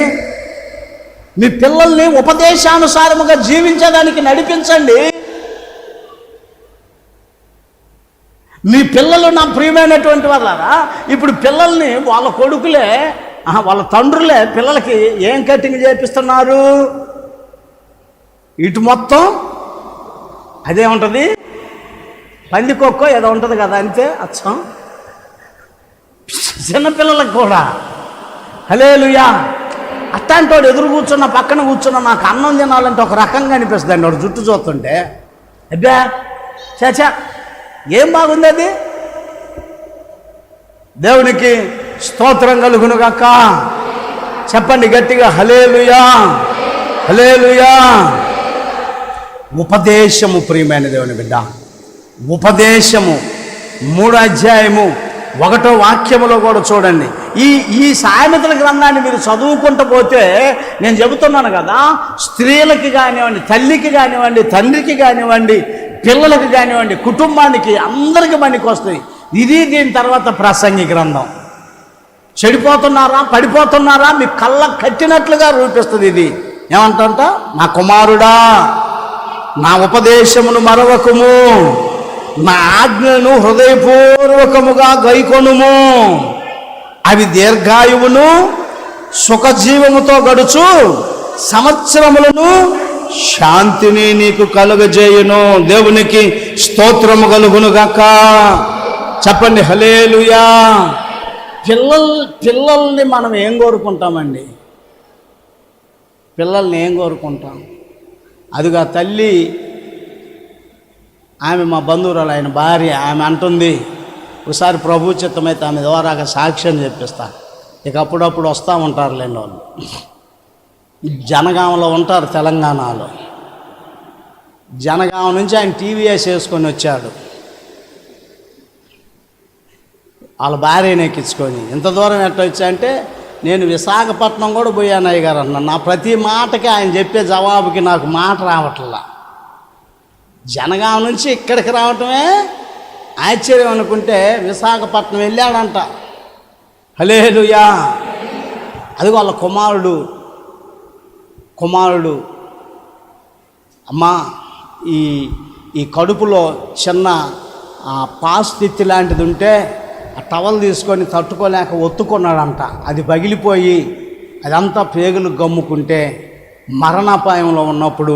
మీ పిల్లల్ని ఉపదేశానుసారముగా జీవించడానికి నడిపించండి. మీ పిల్లలు నా ప్రియమైనటువంటి వాళ్ళారా, ఇప్పుడు పిల్లల్ని వాళ్ళ కొడుకులే, వాళ్ళ తండ్రులే పిల్లలకి ఏం కటింగ్ చేపిస్తున్నారు? ఇటు మొత్తం అదే ఉంటుంది, పందికొక్కో ఏదో ఉంటుంది కదా, అంతే అచ్చం. చిన్నపిల్లలకు కూడా హల్లెలూయా. అట్లాంటి వాడు ఎదురు కూర్చున్న, పక్కన కూర్చున్న నాకు అన్నం తినాలంటే ఒక రకంగా అనిపిస్తుంది అండి. వాడు జుట్టు చూస్తుంటే అబ్బా చాచా ఏం బాగుంది అది. దేవునికి స్తోత్రం కలుగునుగాక. చెప్పండి గట్టిగా హల్లెలూయా, హల్లెలూయా. ఉపదేశము ప్రియమైన దేవుని బిడ్డ, ఉపదేశము 3వ అధ్యాయము 1వ వాక్యములో కూడా చూడండి. ఈ సామెతల గ్రంథాన్ని మీరు చదువుకుంటూ పోతే, నేను చెబుతున్నాను కదా, స్త్రీలకి కానివ్వండి, తల్లికి కానివ్వండి, తండ్రికి కానివ్వండి, పిల్లలకి కానివ్వండి, కుటుంబానికి అందరికీ పనికి వస్తుంది. ఇది దీని తర్వాత ప్రసంగి గ్రంథం. చెడిపోతున్నారా, పడిపోతున్నారా, మీ కళ్ళ కట్టినట్లుగా రూపిస్తుంది. ఇది ఏమంటంట? నా కుమారుడా, నా ఉపదేశమును మరవకుము, నా ఆజ్ఞను హృదయపూర్వకముగా గైకొనుము, అవి దీర్ఘాయువును సుఖజీవముతో గడుచు సంవత్సరములను శాంతిని నీకు కలుగజేయును. దేవునికి స్తోత్రము కలుగునుగాక. చెప్పండి హల్లెలూయా. పిల్లల్ని మనం ఏం కోరుకుంటామండి? పిల్లల్ని ఏం కోరుకుంటాం? అదిగా తల్లి, ఆమె మా బంధువురాలు, ఆయన భార్య, ఆమె అంటుంది, ఒకసారి ప్రభు చిత్తమైతే ఆమె ద్వారాగా సాక్ష్యం చెప్పిస్తా. ఇక అప్పుడప్పుడు వస్తూ ఉంటారు లేని వాళ్ళు. జనగాంలో ఉంటారు, తెలంగాణలో. జనగాం నుంచి ఆయన టీవీఎస్ వేసుకొని వచ్చాడు, వాళ్ళ భార్యను ఎక్కించుకొని. ఇంత దూరం ఎట్లా వచ్చాయంటే నేను విశాఖపట్నం కూడా పోయాను అయ్యగారు అన్న. నా ప్రతి మాటకి ఆయన చెప్పే జవాబుకి నాకు మాట రావట్లా. జనగాం నుంచి ఇక్కడికి రావటమే ఆశ్చర్యం అనుకుంటే విశాఖపట్నం వెళ్ళాడంట. హల్లెలూయా. అది వాళ్ళ కుమారుడు అమ్మా ఈ కడుపులో చిన్న పాస్థితి లాంటిది ఉంటే ఆ టవల్ తీసుకొని తట్టుకోలేక ఒత్తుకున్నాడంట. అది పగిలిపోయి అదంతా పేగులు గమ్ముకుంటే మరణాపాయంలో ఉన్నప్పుడు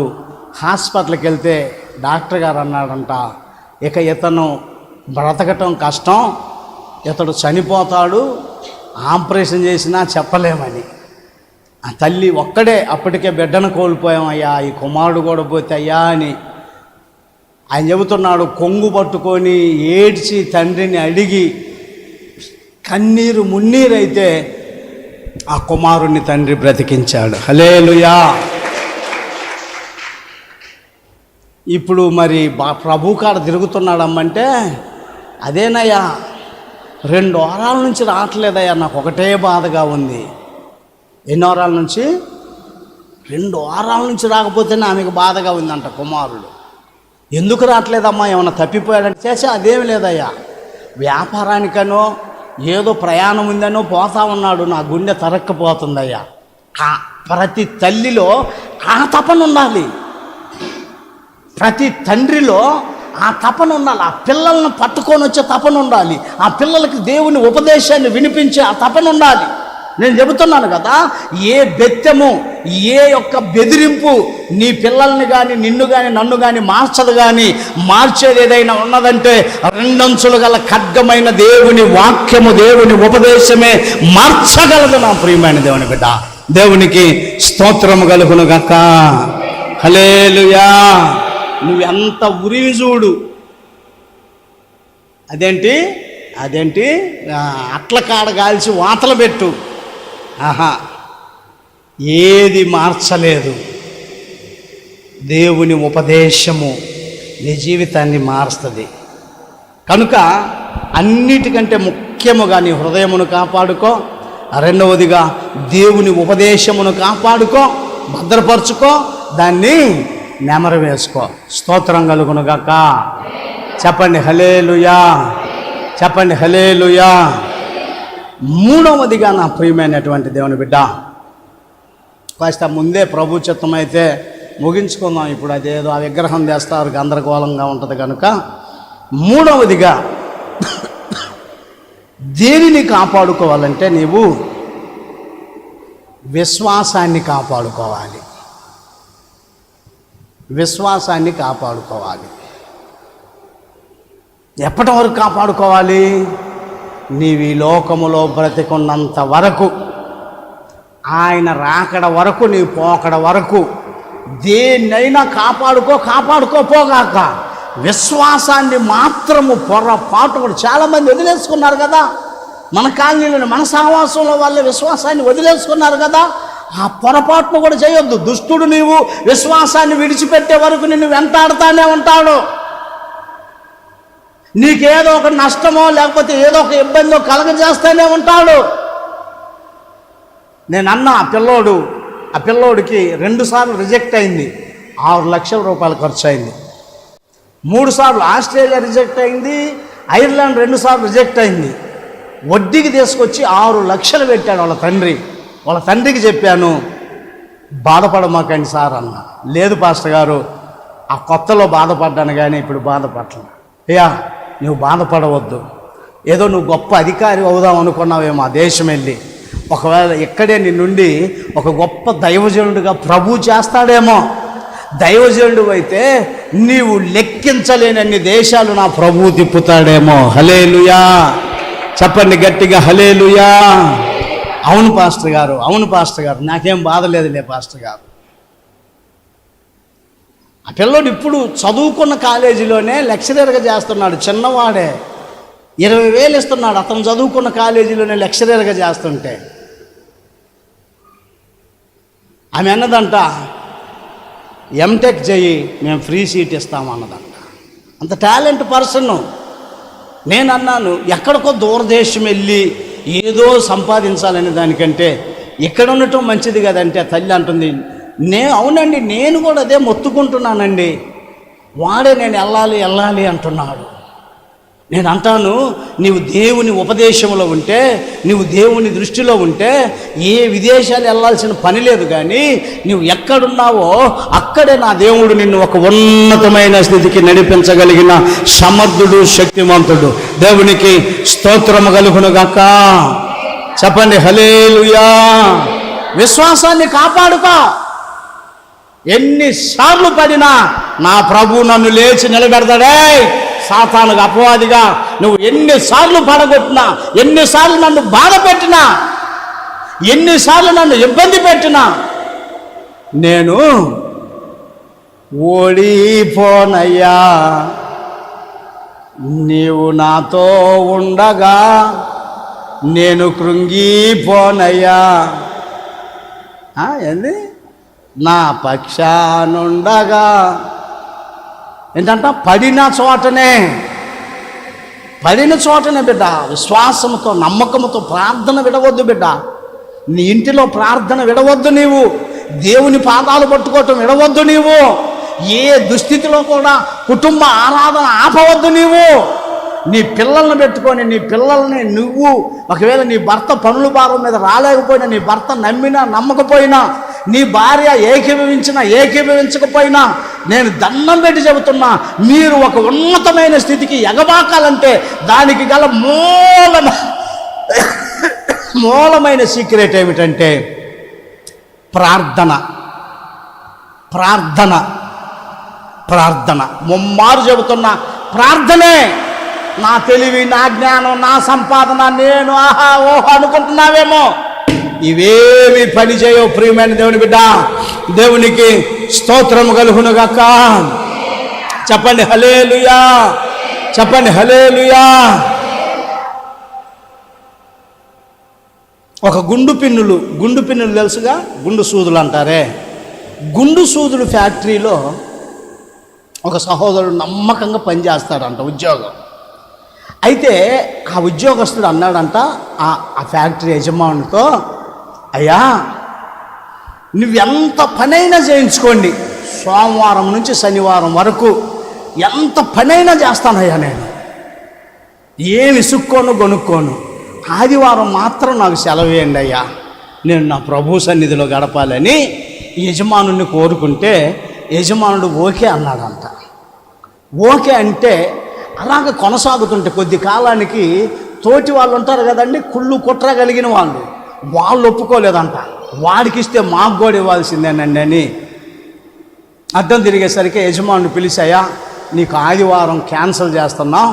హాస్పిటల్కి వెళ్తే డాక్టర్ గారు అన్నాడంట, ఇక ఇతను బ్రతకటం కష్టం, ఇతడు చనిపోతాడు, ఆపరేషన్ చేసినా చెప్పలేమని. ఆ తల్లి ఒక్కడే అప్పటికే బిడ్డను కోల్పోయామయ్యా, ఈ కుమారుడు కూడా పోతే అయ్యా అని ఆయన చెబుతున్నాడు. కొంగు పట్టుకొని ఏడ్చి తండ్రిని అడిగి కన్నీరు మున్నీరైతే ఆ కుమారుణ్ణి తండ్రి బ్రతికించాడు. హల్లెలూయా. ఇప్పుడు మరి ప్రభు కాడ తిరుగుతున్నాడమ్మంటే అదేనయ్యా 2 వారాల నుంచి రావట్లేదయ్యా, నాకు ఒకటే బాధగా ఉంది. ఎన్ని వారాల నుంచి? 2 వారాల నుంచి రాకపోతేనే ఆమెకు బాధగా ఉందంట. కుమారుడు ఎందుకు రావట్లేదమ్మా, ఏమన్నా తప్పిపోయాడంటే చేసే అదేమి లేదయ్యా, వ్యాపారానికనో ఏదో ప్రయాణం ఉందనో పోతా ఉన్నాడు, నా గుండె తరక్కపోతుందయ్యా. ప్రతి తల్లిలో ఆ తపన ఉండాలి, ప్రతి తండ్రిలో ఆ తపన ఉండాలి, ఆ పిల్లలను పట్టుకొని వచ్చే తపన ఉండాలి, ఆ పిల్లలకి దేవుని ఉపదేశాన్ని వినిపించే ఆ తపన ఉండాలి. నేను చెబుతున్నాను కదా, ఏ బెత్తెము ఏ యొక్క బెదిరింపు నీ పిల్లల్ని కానీ నిన్ను కానీ నన్ను కానీ మార్చదు. కానీ మార్చేది ఏదైనా ఉన్నదంటే 2 అంచులు గల ఖడ్గమైన దేవుని వాక్యము, దేవుని ఉపదేశమే మార్చగలదు. నా ప్రియమైన దేవుని బిడ్డ, దేవునికి స్తోత్రము కలుగును గాక. హల్లెలూయా. నువ్వెంత ఉరిమి చూడు, అదేంటి అట్ల కాడ కాల్చి వాతలు పెట్టు, ఏది మార్చలేదు. దేవుని ఉపదేశము నీ జీవితాన్ని మారుస్తుంది. కనుక అన్నిటికంటే ముఖ్యముగా నీ హృదయమును కాపాడుకో, రెండవదిగా దేవుని ఉపదేశమును కాపాడుకో, భద్రపరుచుకో, దాన్ని నెమరు వేసుకో. స్తోత్రం కలుగును గాక. చెప్పండి హల్లెలూయా, చెప్పండి హల్లెలూయా. మూడవదిగా నా ప్రియమైనటువంటి దేవుని బిడ్డ, కాస్త ముందే ప్రభు చిత్తం అయితే ముగించుకుందాం. ఇప్పుడు అదేదో ఆ విగ్రహం చేస్తారు, గందరగోళంగా ఉంటుంది కనుక. మూడవదిగా దేనిని కాపాడుకోవాలంటే నీవు విశ్వాసాన్ని కాపాడుకోవాలి. విశ్వాసాన్ని కాపాడుకోవాలి. ఎప్పటి వరకు కాపాడుకోవాలి? నీవు ఈ లోకములో బ్రతికున్నంత వరకు, ఆయన రాకడ వరకు, నీ పోకడ వరకు దేన్నైనా కాపాడుకోపోగాక విశ్వాసాన్ని మాత్రము పొరపాటు కూడా చాలామంది వదిలేసుకున్నారు కదా. మన కాలనీలోని మన సహవాసంలో వాళ్ళ విశ్వాసాన్ని వదిలేసుకున్నారు కదా. ఆ పొరపాటును కూడా చేయొద్దు. దుష్టుడు నీవు విశ్వాసాన్ని విడిచిపెట్టే వరకు నిన్ను వెంటాడుతానే ఉంటాడు. నీకేదో ఒక నష్టమో లేకపోతే ఏదో ఒక ఇబ్బందో కలగజేస్తూనే ఉంటాడు. నేను అన్న ఆ పిల్లోడికి 2 సార్లు రిజెక్ట్ అయింది, 6 లక్షల రూపాయలు ఖర్చు అయింది. 3 సార్లు ఆస్ట్రేలియా రిజెక్ట్ అయింది, ఐర్లాండ్ 2 సార్లు రిజెక్ట్ అయింది. వడ్డీకి తీసుకొచ్చి 6 లక్షలు పెట్టాడు వాళ్ళ తండ్రికి చెప్పాను, బాధపడమాకండి సార్ అన్న. లేదు పాస్టర్ గారు, ఆ కొత్తలో బాధపడ్డాను కానీ ఇప్పుడు బాధపడలేదు. అయ్యా నువ్వు బాధపడవద్దు, ఏదో నువ్వు గొప్ప అధికారి అవుదాం అనుకున్నావేమో ఆ దేశం వెళ్ళి, ఒకవేళ ఇక్కడే నీ నుండి ఒక గొప్ప దైవజనుడిగా ప్రభు చేస్తాడేమో. దైవజనుడు అయితే నీవు లెక్కించలేనన్ని దేశాలు నా ప్రభు తిప్పుతాడేమో. హల్లెలూయా. చెప్పండి గట్టిగా హల్లెలూయా. అవును పాస్టర్ గారు, నాకేం బాధ లేదులే పాస్టర్ గారు. ఆ పిల్లోడు ఇప్పుడు చదువుకున్న కాలేజీలోనే లెక్చరర్గా చేస్తున్నాడు. చిన్నవాడే 20,000 ఇస్తున్నాడు అతను చదువుకున్న కాలేజీలోనే లెక్చరర్గా చేస్తుంటే. ఆమె అన్నదంట, ఎంటెక్ చెయ్యి, మేము ఫ్రీ సీట్ ఇస్తామన్నదంట. అంత టాలెంట్ పర్సన్. నేను అన్నాను, ఎక్కడికో దూరదేశం వెళ్ళి ఏదో సంపాదించాలనే దానికంటే ఇక్కడ ఉండటం మంచిది కదంటే తల్లి అంటుంది, అవునండి నేను కూడా అదే మొత్తుకుంటున్నానండి, వాడే నేను వెళ్ళాలి అంటున్నాడు. నేను అంటాను, నీవు దేవుని ఉపదేశంలో ఉంటే, నీవు దేవుని దృష్టిలో ఉంటే ఏ విదేశాలు వెళ్ళాల్సిన పని లేదు. కానీ నువ్వు ఎక్కడున్నావో అక్కడే నా దేవుడు నిన్ను ఒక ఉన్నతమైన స్థితికి నడిపించగలిగిన సమర్థుడు, శక్తిమంతుడు. దేవునికి స్తోత్రము కలుగునుగాక. చెప్పండి హల్లెలూయా. విశ్వాసాన్ని కాపాడుకో. ఎన్నిసార్లు పడినా నా ప్రభు నన్ను లేచి నిలబెడతాడే. సాతానుగా అపవాదిగా నువ్వు ఎన్నిసార్లు పడగొట్టినా, ఎన్నిసార్లు నన్ను బాధ పెట్టినా, ఎన్నిసార్లు నన్ను ఇబ్బంది పెట్టినా నేను ఓడిపోనయ్యా, నీవు నాతో ఉండగా నేను కృంగిపోనయ్యా. ఏంది? నా పక్షానుండగా. ఏంటంట? పడిన చోటనే బిడ్డ. విశ్వాసంతో, నమ్మకంతో ప్రార్థన విడవద్దు బిడ్డ. నీ ఇంటిలో ప్రార్థన విడవద్దు. నీవు దేవుని పాదాలు పట్టుకోవటం విడవద్దు. నీవు ఏ దుస్థితిలో కూడా కుటుంబ ఆరాధన ఆపవద్దు. నీవు నీ పిల్లల్ని పెట్టుకొని, నీ పిల్లల్ని నువ్వు ఒకవేళ నీ భర్త పనుల భారం మీద రాలేకపోయినా, నీ భర్త నమ్మినా నమ్మకపోయినా, నీ భార్య ఏకీభవించకపోయినా నేను దండం పెట్టి చెబుతున్నా, మీరు ఒక ఉన్నతమైన స్థితికి ఎగబాకాలంటే దానికి గల మూలమైన సీక్రెట్ ఏమిటంటే ప్రార్థన. ప్రార్థన ప్రార్థన ముమ్మారు చెబుతున్నా, ప్రార్థనే. నా తెలివి, నా జ్ఞానం, నా సంపాదన, నేను ఆహా ఓహో అనుకుంటున్నావేమో, ఇవేమి పని చేయవు ప్రియమైన దేవుని బిడ్డ. దేవునికి స్తోత్రము కలుగునుగాక. చెప్పండి హల్లెలూయా. చెప్పండి హల్లెలూయా. ఒక గుండు పిన్నులు తెలుసుగా, గుండు సూదులు అంటారే. గుండు సూదులు ఫ్యాక్టరీలో ఒక సహోదరుడు నమ్మకంగా పనిచేస్తాడంట, ఉద్యోగం. అయితే ఆ ఉద్యోగస్తుడు అన్నాడంట ఆ ఫ్యాక్టరీ యజమానితో, అయ్యా నువ్వెంత పనైనా చేయించుకోండి, సోమవారం నుంచి శనివారం వరకు ఎంత పనైనా చేస్తానయ్యా, నేను ఏమి ఇసుక్కోను కొనుక్కోను, ఆదివారం మాత్రం నాకు సెలవు వేయండి అయ్యా, నేను నా ప్రభు సన్నిధిలో గడపాలని యజమానుని కోరుకుంటే యజమానుడు ఓకే అన్నాడంట. ఓకే అంటే అలాగ కొనసాగుతుంటే కొద్ది కాలానికి తోటి వాళ్ళు ఉంటారు కదండి, కుళ్ళు కుట్ర కలిగిన వాళ్ళు ఒప్పుకోలేదంట. వాడికి ఇస్తే మాకు కూడా ఇవ్వాల్సిందేనండి అని అడ్డం తిరిగేసరికి యజమానుడు పిలిచాయా, నీకు ఆదివారం క్యాన్సిల్ చేస్తున్నాం,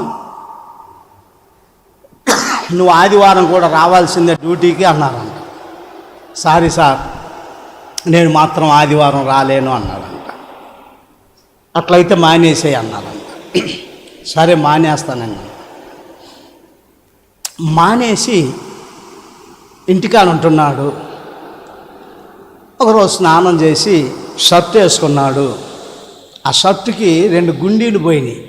నువ్వు ఆదివారం కూడా రావాల్సిందే డ్యూటీకి అన్నారంట. సారీ సార్, నేను మాత్రం ఆదివారం రాలేను అన్నాడంట. అట్లయితే మానేసేయి అన్నారంట. సరే మానేస్తానండి. మానేసి ఇంటికాడ ఉంటున్నాడు. ఒకరోజు స్నానం చేసి షర్ట్ వేసుకున్నాడు. ఆ షర్టుకి 2 గుండీలు పోయినాయి.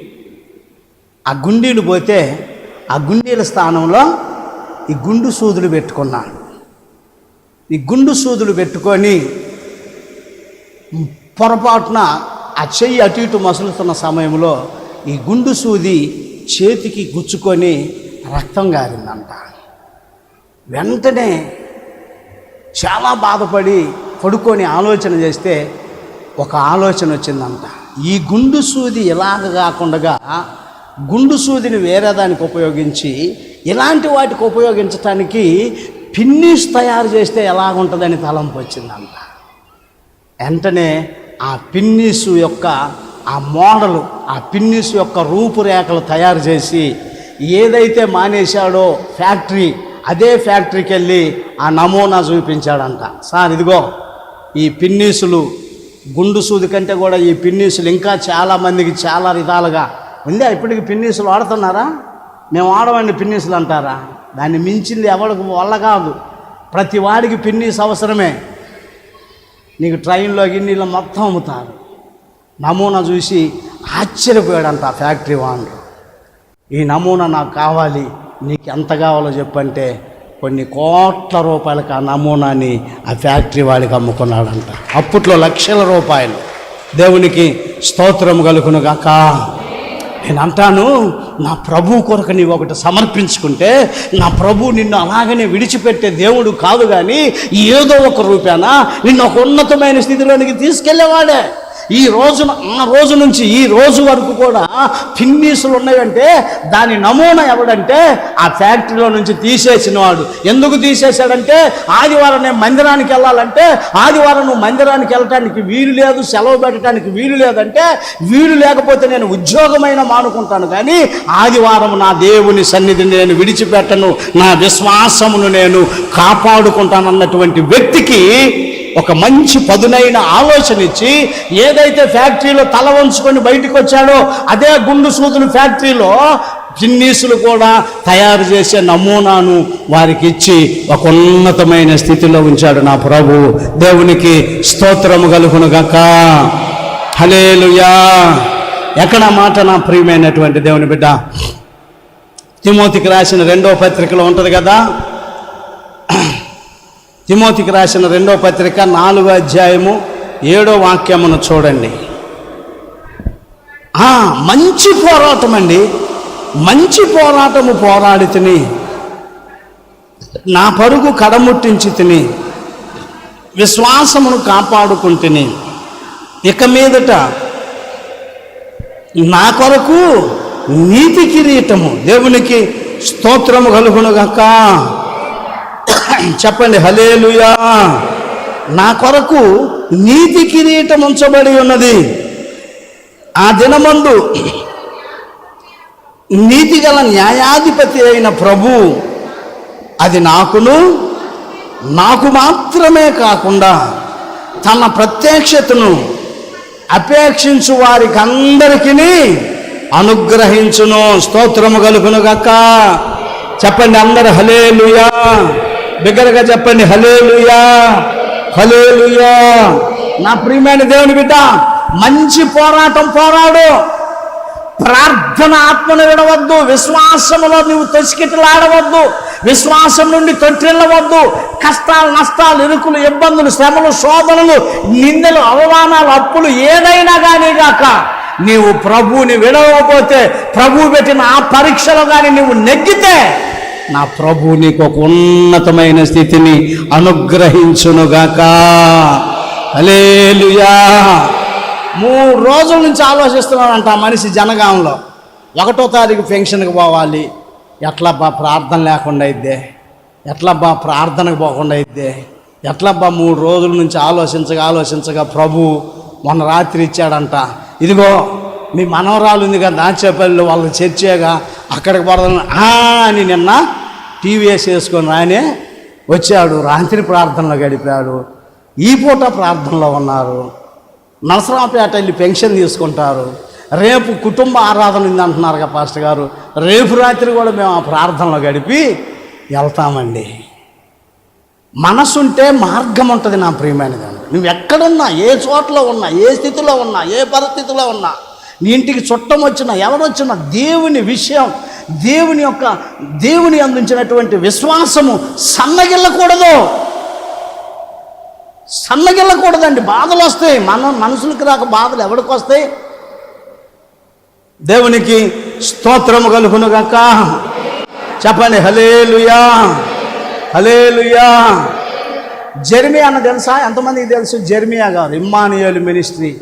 ఆ గుండీలు పోతే ఆ గుండీల స్థానంలో ఈ గుండు సూదులు పెట్టుకున్నాడు. ఈ గుండు సూదులు పెట్టుకొని పొరపాటున ఆ చెయ్యి అటు ఇటు మసులుతున్న సమయంలో ఈ గుండు సూది చేతికి గుచ్చుకొని రక్తం గారిందంట. వెంటనే చాలా బాధపడి పడుకొని ఆలోచన చేస్తే ఒక ఆలోచన వచ్చిందంట. ఈ గుండు సూది ఇలాగ కాకుండా గుండు సూదిని వేరే దానికి ఉపయోగించి ఇలాంటి వాటికి ఉపయోగించటానికి పిన్నీస్ తయారు చేస్తే ఎలాగుంటుందని తలంపు వచ్చిందంట. వెంటనే ఆ పిన్నీసు యొక్క ఆ మోడలు, ఆ పిన్నీసు యొక్క రూపురేఖలు తయారు చేసి ఏదైతే మానేశాడో ఫ్యాక్టరీ, అదే ఫ్యాక్టరీకి వెళ్ళి ఆ నమూనా చూపించాడంట. సార్ ఇదిగో ఈ పిన్నీసులు, గుండు సూది కంటే కూడా ఈ పిన్నీసులు ఇంకా చాలామందికి చాలా విధాలుగా ఉందా. ఇప్పటికి పిన్నీసులు వాడుతున్నారా? మేము వాడమండి పిన్నీసులు అంటారా? దాన్ని మించింది ఎవరికి వల్ల కాదు. ప్రతి వాడికి పిన్నీసు అవసరమే. నీకు ట్రైన్లో గిన్నెలో మొత్తం అమ్ముతారు. నమూనా చూసి ఆశ్చర్యపోయాడంట ఆ ఫ్యాక్టరీ వాడు. ఈ నమూనా నాకు కావాలి, నీకు ఎంత కావాలో చెప్పంటే కొన్ని కోట్ల రూపాయలకు ఆ నమూనాని ఆ ఫ్యాక్టరీ వాడికి అమ్ముకున్నాడంట. అప్పట్లో లక్షల రూపాయలు. దేవునికి స్తోత్రం కలుగును గాక. నేను అంటాను, నా ప్రభు కొరకు నీవు ఒకటి సమర్పించుకుంటే నా ప్రభు నిన్ను అలాగనే విడిచిపెట్టే దేవుడు కాదు, కానీ ఏదో ఒక రూపాన నిన్ను ఒక ఉన్నతమైన స్థితిలోనికి తీసుకెళ్ళేవాడే. ఈ రోజున ఆ రోజు నుంచి ఈ రోజు వరకు కూడా పిన్నీసులు ఉన్నాయంటే దాని నమూనా ఎవడంటే ఆ ఫ్యాక్టరీలో నుంచి తీసేసిన వాడు. ఎందుకు తీసేశాడంటే ఆదివారం నేను మందిరానికి వెళ్ళాలంటే ఆదివారం నువ్వు మందిరానికి వెళ్ళటానికి వీలు లేదు, సెలవు పెట్టడానికి వీలు లేదంటే వీలు లేకపోతే నేను ఉద్యోగమైన మానుకుంటాను, కానీ ఆదివారం నా దేవుని సన్నిధిని నేను విడిచిపెట్టను, నా విశ్వాసమును నేను కాపాడుకుంటానన్నటువంటి వ్యక్తికి ఒక మంచి పదునైన ఆలోచన ఇచ్చి, ఏదైతే ఫ్యాక్టరీలో తల వంచుకొని బయటకు వచ్చాడో అదే గుండు సూదులు ఫ్యాక్టరీలో జిన్నీసులు కూడా తయారు చేసే నమూనాను వారికి ఇచ్చి ఒక ఉన్నతమైన స్థితిలో ఉంచాడు నా ప్రభు. దేవునికి స్తోత్రము కలుగును గాక. హల్లెలూయా. ఎక్కడ మాట నా ప్రియమైనటువంటి దేవుని బిడ్డ, తిమోతికి రాసిన 2వ పత్రికలో ఉంటుంది కదా, తిమోతికి రాసిన 2వ పత్రిక 4వ అధ్యాయము 7వ వాక్యమును చూడండి. మంచి పోరాటం అండి, మంచి పోరాటము పోరాడి తిని నా పరుగు కడముట్టించి తిని విశ్వాసమును కాపాడుకుంటుని ఇక మీదట నా కొరకు నీతి కిరీటము, దేవునికి స్తోత్రము కలుగునుగాక. చెప్పండి హల్లెలూయా. నా కొరకు నీతి కిరీటం ఉంచబడి ఉన్నది. ఆ దినమందు నీతి గల న్యాయాధిపతి అయిన ప్రభు అది నాకు మాత్రమే కాకుండా తన ప్రత్యక్షతను అపేక్షించు వారికి అందరికీ అనుగ్రహించును. స్తోత్రము కలుగునుగాక. చెప్పండి అందరు హల్లెలూయా. బిగ్గరగా చెప్పండి హల్లెలూయా, హల్లెలూయా. నా ప్రియమైన దేవుని బిడ్డ, మంచి పోరాటం పోరాడు. ప్రార్థన ఆత్మను విడవద్దు. విశ్వాసములో నువ్వు తొసికిటలాడవద్దు. విశ్వాసం నుండి తొట్టిల్లవద్దు. కష్టాలు, నష్టాలు, ఇరుకులు, ఇబ్బందులు, శ్రమలు, శోధనలు, నిందలు, అవమానాలు, అప్పులు ఏదైనా కానీ గాక నీవు ప్రభువుని విడవకపోతే, ప్రభు పెట్టిన ఆ పరీక్షలో కానీ నువ్వు నెగ్గితే నా ప్రభు నీకు ఒక ఉన్నతమైన స్థితిని అనుగ్రహించునుగాక. హల్లెలూయా. 3 రోజుల నుంచి ఆలోచిస్తున్నాడంట ఆ మనిషి జనగాంలో. 1వ తారీఖు ఫంక్షన్కి పోవాలి, ఎట్లబ్బా ప్రార్థన లేకుండా అయిద్దే, ఎట్లబ్బా ప్రార్థనకు పోకుండా అయిద్దే, ఎట్లబ్బా 3 రోజుల నుంచి ఆలోచించగా ప్రభు మొన్న రాత్రి ఇచ్చాడంట, ఇదిగో మీ మనవరాలు ఉంది కదా దాచేపల్లి వాళ్ళ చర్చేగా అక్కడికి పడదాను అని నిన్న టీవీఎస్ వేసుకొని రానే వచ్చాడు. రాత్రి ప్రార్థనలో గడిపాడు, ఈ పూట ప్రార్థనలో ఉన్నారు. నరసరావుపేట వెళ్ళి పెన్షన్ తీసుకుంటారు. రేపు కుటుంబ ఆరాధన ఉంది అంటున్నారు కదా పాస్టర్ గారు, రేపు రాత్రి కూడా మేము ఆ ప్రార్థనలో గడిపి వెళ్తామండి. మనసుంటే మార్గం ఉంటుంది నా ప్రియమైనది. నువ్వు ఎక్కడున్నా, ఏ చోట్ల ఉన్నా, ఏ స్థితిలో ఉన్నా, ఏ పరిస్థితిలో ఉన్నా, నీ ఇంటికి చుట్టం వచ్చినా ఎవరొచ్చినా దేవుని విషయం, దేవుని అందించినటువంటి విశ్వాసము సన్నగిల్లకూడదండి. బాధలు వస్తాయి, మనుషులకి రాక బాధలు ఎవరికి వస్తాయి? దేవునికి స్తోత్రము కలుగునుగాక. చెప్పండి హల్లెలూయా, హల్లెలూయా. జెర్మియా అన్న తెలుసా? ఎంతమందికి తెలుసు? జెర్మియా గారు, ఇమ్మానుయేలు మినిస్ట్రీ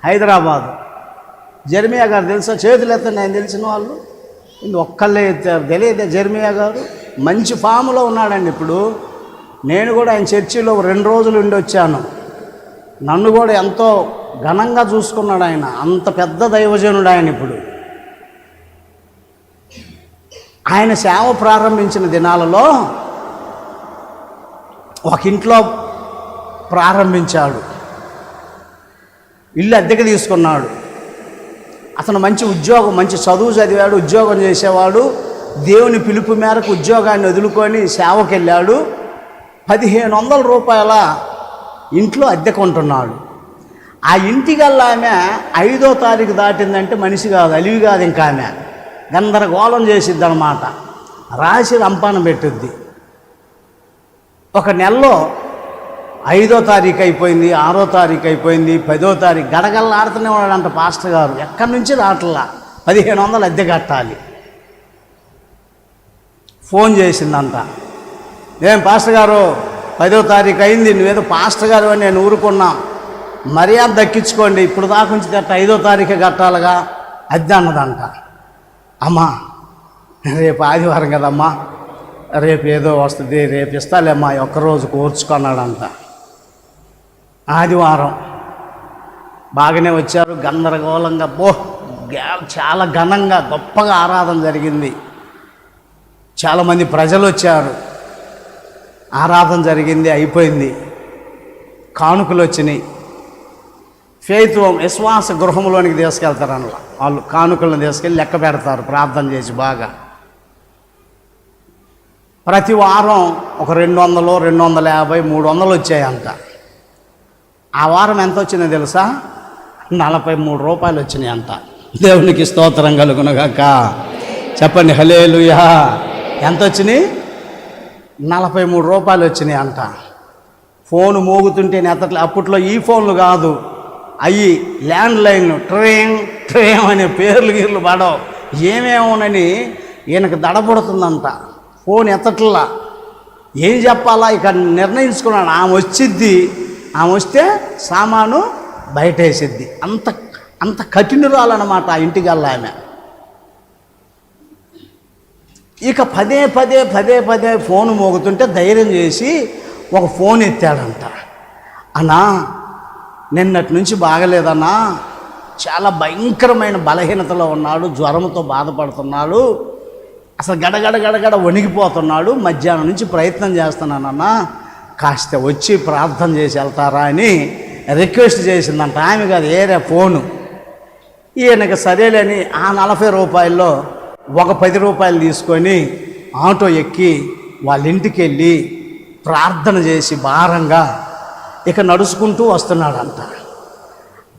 హైదరాబాద్. జెర్మియా గారు తెలుసా? చేతులు ఎత్తండి ఆయన తెలిసిన వాళ్ళు. ఒక్కళ్ళే ఎత్తారు. తెలియదే జెర్మియా గారు మంచి ఫామ్లో ఉన్నాడండి ఇప్పుడు. నేను కూడా ఆయన చర్చిలో 2 రోజులు ఉండి వచ్చాను. నన్ను కూడా ఎంతో ఘనంగా చూసుకున్నాడు ఆయన. అంత పెద్ద దైవజనుడు ఆయన. ఇప్పుడు ఆయన సేవ ప్రారంభించిన దినాలలో ఒక ఇంట్లో ప్రారంభించాడు. ఇల్లు అద్దెకి తీసుకున్నాడు. అతను మంచి ఉద్యోగం, మంచి చదువు చదివాడు, ఉద్యోగం చేసేవాడు. దేవుని పిలుపు మేరకు ఉద్యోగాన్ని వదులుకొని సేవకి వెళ్ళాడు. 1500 రూపాయల ఇంట్లో అద్దెకుంటున్నాడు. ఆ ఇంటికల్లా ఆమె 5వ తారీఖు దాటిందంటే మనిషి కాదు, అలివి కాదు. ఇంకా ఆమె గందరగోళం చేసిద్ది అన్నమాట. రాసి రంపాన పెట్టుద్ది. ఒక నెలలో 5వ తారీఖు అయిపోయింది, 6వ తారీఖు అయిపోయింది, 10వ తారీఖు గడగల్లా ఆడుతూనే ఉన్నాడంట పాస్టర్ గారు. ఎక్కడి నుంచి రావట్లా, 1500 అద్దె కట్టాలి. ఫోన్ చేసిందంట, ఏం పాస్టర్ గారు 10వ తారీఖు అయింది, నువ్వేదో పాస్టర్ గారు అని నేను ఊరుకున్నా, మర్యాద దక్కించుకోండి, ఇప్పుడు దాకా నుంచి 5వ తారీఖు కట్టాలిగా అద్దె అన్నదంట. అమ్మా రేపు ఆదివారం కదమ్మా, రేపు ఏదో వస్తుంది, రేపు ఇస్తాలేమ్మా, ఒక్కరోజు కూర్చుకున్నాడంట. ఆదివారం బాగానే వచ్చారు, గందరగోళంగా చాలా ఘనంగా గొప్పగా ఆరాధన జరిగింది. చాలామంది ప్రజలు వచ్చారు, ఆరాధన జరిగింది, అయిపోయింది. కానుకలు వచ్చినాయి. ఫెయిత్ విశ్వాస గృహంలోనికి తీసుకెళ్తారు అన్నలా. వాళ్ళు కానుకలను తీసుకెళ్ళి లెక్క పెడతారు ప్రార్థన చేసి బాగా. ప్రతి వారం ఒక 200, 250, 300 వచ్చాయంట. ఆ వారం ఎంత వచ్చిందో తెలుసా? 43 రూపాయలు వచ్చినాయి అంట. దేవునికి స్తోత్రం కలుగునుగాక. చెప్పండి హల్లెలూయా. ఎంత వచ్చినాయి? 43 రూపాయలు వచ్చినాయి అంట. ఫోన్ మోగుతుంటే నెత్తట్లే. అప్పట్లో ఈ ఫోన్లు కాదు, అవి ల్యాండ్ లైన్లు, ట్రేమ్ అనే పేర్లు పడవు. ఏమేమోనని ఈయనకు దడపడుతుందంట. ఫోన్ ఎత్తట్లా, ఏం చెప్పాలా ఇక నిర్ణయించుకున్నాడు. ఆమె వచ్చిద్ది, ఆమె వస్తే సామాను బయట వేసిద్ది. అంత కఠినురాలన్నమాట ఆ ఇంటికి వెళ్ళా ఆమె. ఇక పదే పదే ఫోన్ మోగుతుంటే ధైర్యం చేసి ఒక ఫోన్ ఎత్తాడంట. అన్నా నిన్నటి నుంచి బాగలేదన్నా, చాలా భయంకరమైన బలహీనతలో ఉన్నాడు, జ్వరంతో బాధపడుతున్నాడు, అసలు గడగడ వణిగిపోతున్నాడు, మధ్యాహ్నం నుంచి ప్రయత్నం చేస్తున్నానన్నా, కాస్త వచ్చి ప్రార్థన చేసి వెళ్తారా అని రిక్వెస్ట్ చేసిందంట. ఆమె కాదు, ఏరే ఫోను. ఈయనకి సరేలేని ఆ 40 రూపాయల్లో ఒక 10 రూపాయలు తీసుకొని ఆటో ఎక్కి వాళ్ళ ఇంటికి వెళ్ళి ప్రార్థన చేసి భారంగా ఇక నడుచుకుంటూ వస్తున్నాడంట.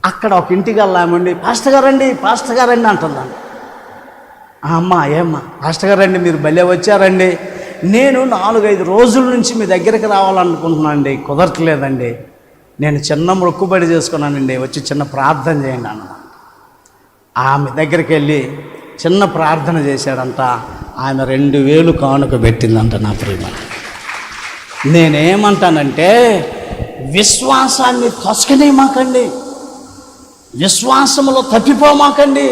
అక్కడ ఒక ఇంటికి వెళ్ళామండి, పాస్టర్ గారండి అంటుందండి. అమ్మా ఏమ్మా పాస్టర్ గారండి, మీరు భలే వచ్చారండి, నేను 4-5 రోజుల నుంచి మీ దగ్గరికి రావాలనుకుంటున్నానండి, కుదరట్లేదండి, నేను చిన్న మొక్కుబడి చేసుకున్నానండి, వచ్చి చిన్న ప్రార్థన చేయండి అన్న. ఆమె దగ్గరికి వెళ్ళి చిన్న ప్రార్థన చేశాడంట. ఆమె 2000 కానుక పెట్టిందంట. నా ప్రేమ, నేనేమంటానంటే విశ్వాసాన్ని తొసకనేమాకండి, విశ్వాసములో తప్పిపోమాకండి.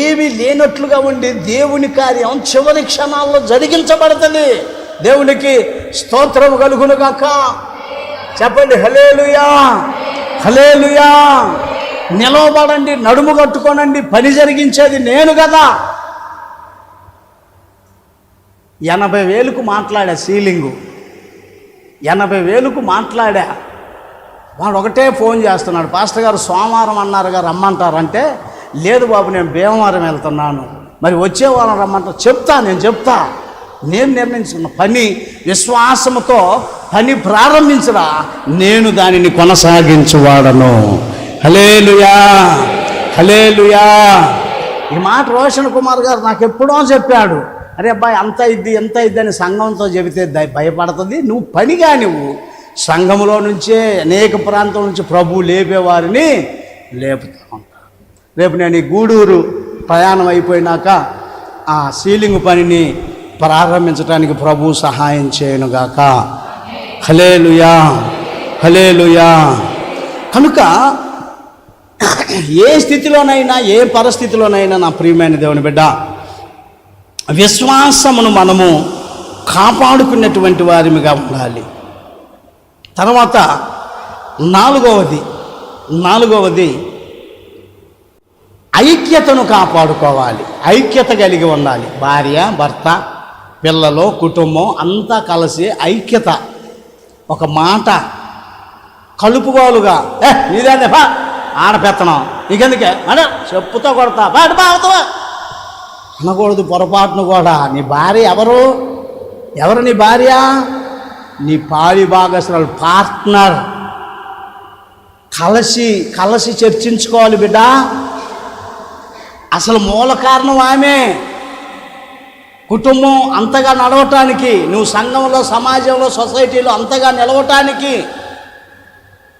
ఏమీ లేనట్లుగా ఉండి దేవుని కార్యం చివరి క్షణాల్లో జరిగించబడుతుంది. దేవునికి స్తోత్రం కలుగును గాక. చెప్పండి హల్లెలూయా, హల్లెలూయా. నిలవబడండి, నడుము కట్టుకోనండి, పని జరిగించేది నేను కదా. 80,000కు మాట్లాడా, సీలింగు 80,000కు మాట్లాడా. వాడు ఒకటే ఫోన్ చేస్తున్నాడు, పాస్టర్ గారు సోమవారం అన్నారుగా రమ్మంటారంటే, లేదు బాబు నేను భీమవరం వెళ్తున్నాను, మరి వచ్చే వారం రమ్మంటారు. నేను చెప్తా, నేను నిర్ణయించుకున్న పని విశ్వాసముతో పని ప్రారంభించరా, నేను దానిని కొనసాగించువాడను. హల్లెలూయా, హల్లెలూయా. ఈ మాట రోషన్ కుమార్ గారు నాకు ఎప్పుడో చెప్పాడు. అరే అబ్బాయి ఎంత ఇద్ది అని సంఘంతో చెబితే భయపడుతుంది. నువ్వు పనిగా నువ్వు సంఘంలో నుంచే అనేక ప్రాంతం నుంచి ప్రభు లేపేవారిని లేపుతా ఉంటా. రేపు నేను ఈ గూడూరు ప్రయాణం అయిపోయినాక ఆ సీలింగ్ పనిని ప్రారంభించడానికి ప్రభు సహాయం చేయనుగాక. హల్లెలూయా, హల్లెలూయా. కనుక ఏ స్థితిలోనైనా, ఏ పరిస్థితిలోనైనా నా ప్రియమైన దేవుని బిడ్డ, విశ్వాసమును మనము కాపాడుకున్నటువంటి వారిగా ఉండాలి. తర్వాత నాలుగవది ఐక్యతను కాపాడుకోవాలి. ఐక్యత కలిగి ఉండాలి. భార్య, భర్త, పిల్లలు, కుటుంబం అంతా కలిసి ఐక్యత. ఒక మాట కలుపుగోలుగా నీదేందే బా ఆడపెత్తనం నీకెందుకే అంటే చెప్పుతో కొడతా బావుతావా అనకూడదు. పొరపాటును కూడా నీ భార్య ఎవరు నీ భార్య? నీ పాలి భాగస్వాములు, పార్ట్నర్. కలిసి చర్చించుకోవాలి బిడ్డ. అసలు మూల కారణం ఆమె. కుటుంబం అంతగా నడవటానికి, నువ్వు సంఘంలో, సమాజంలో, సొసైటీలో అంతగా నిలవటానికి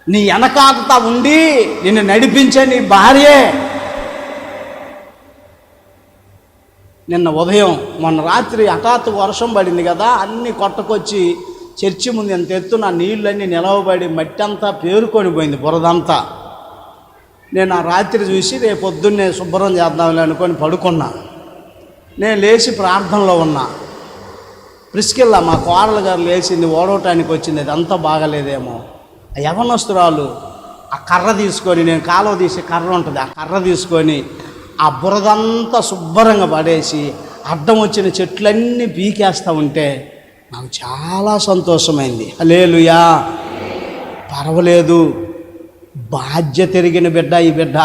నీ వెనకాత ఉండి నిన్ను నడిపించే నీ భార్యే. నిన్న ఉదయం, మొన్న రాత్రి హఠాత్తు వర్షం పడింది కదా, అన్నీ కొట్టకొచ్చి చర్చి ముందు ఎంత ఎత్తున నీళ్ళన్నీ నిలవబడి మట్టి అంతా పేరుకొని పోయింది, బురదంతా. నేను ఆ రాత్రి చూసి రేపు పొద్దున్నే శుభ్రం చేద్దాంలే అనుకొని పడుకున్నా. నేను లేచి ప్రార్థనలో ఉన్నా. ప్రిస్కిల్లా మా కోడలు గారు లేచింది, ఓడవటానికి వచ్చింది, అదంతా బాగలేదేమో. ఆ యవనస్తురాలు ఆ కర్ర తీసుకొని, నేను కాలువ తీసే కర్ర ఉంటుంది, ఆ కర్ర తీసుకొని ఆ బురదంతా శుభ్రంగా పడేసి అడ్డం వచ్చిన చెట్లన్నీ పీకేస్తూ ఉంటే నాకు చాలా సంతోషమైంది. హల్లెలూయా. పర్వాలేదు, బాధ్యత ఎరిగిన బిడ్డ ఈ బిడ్డ.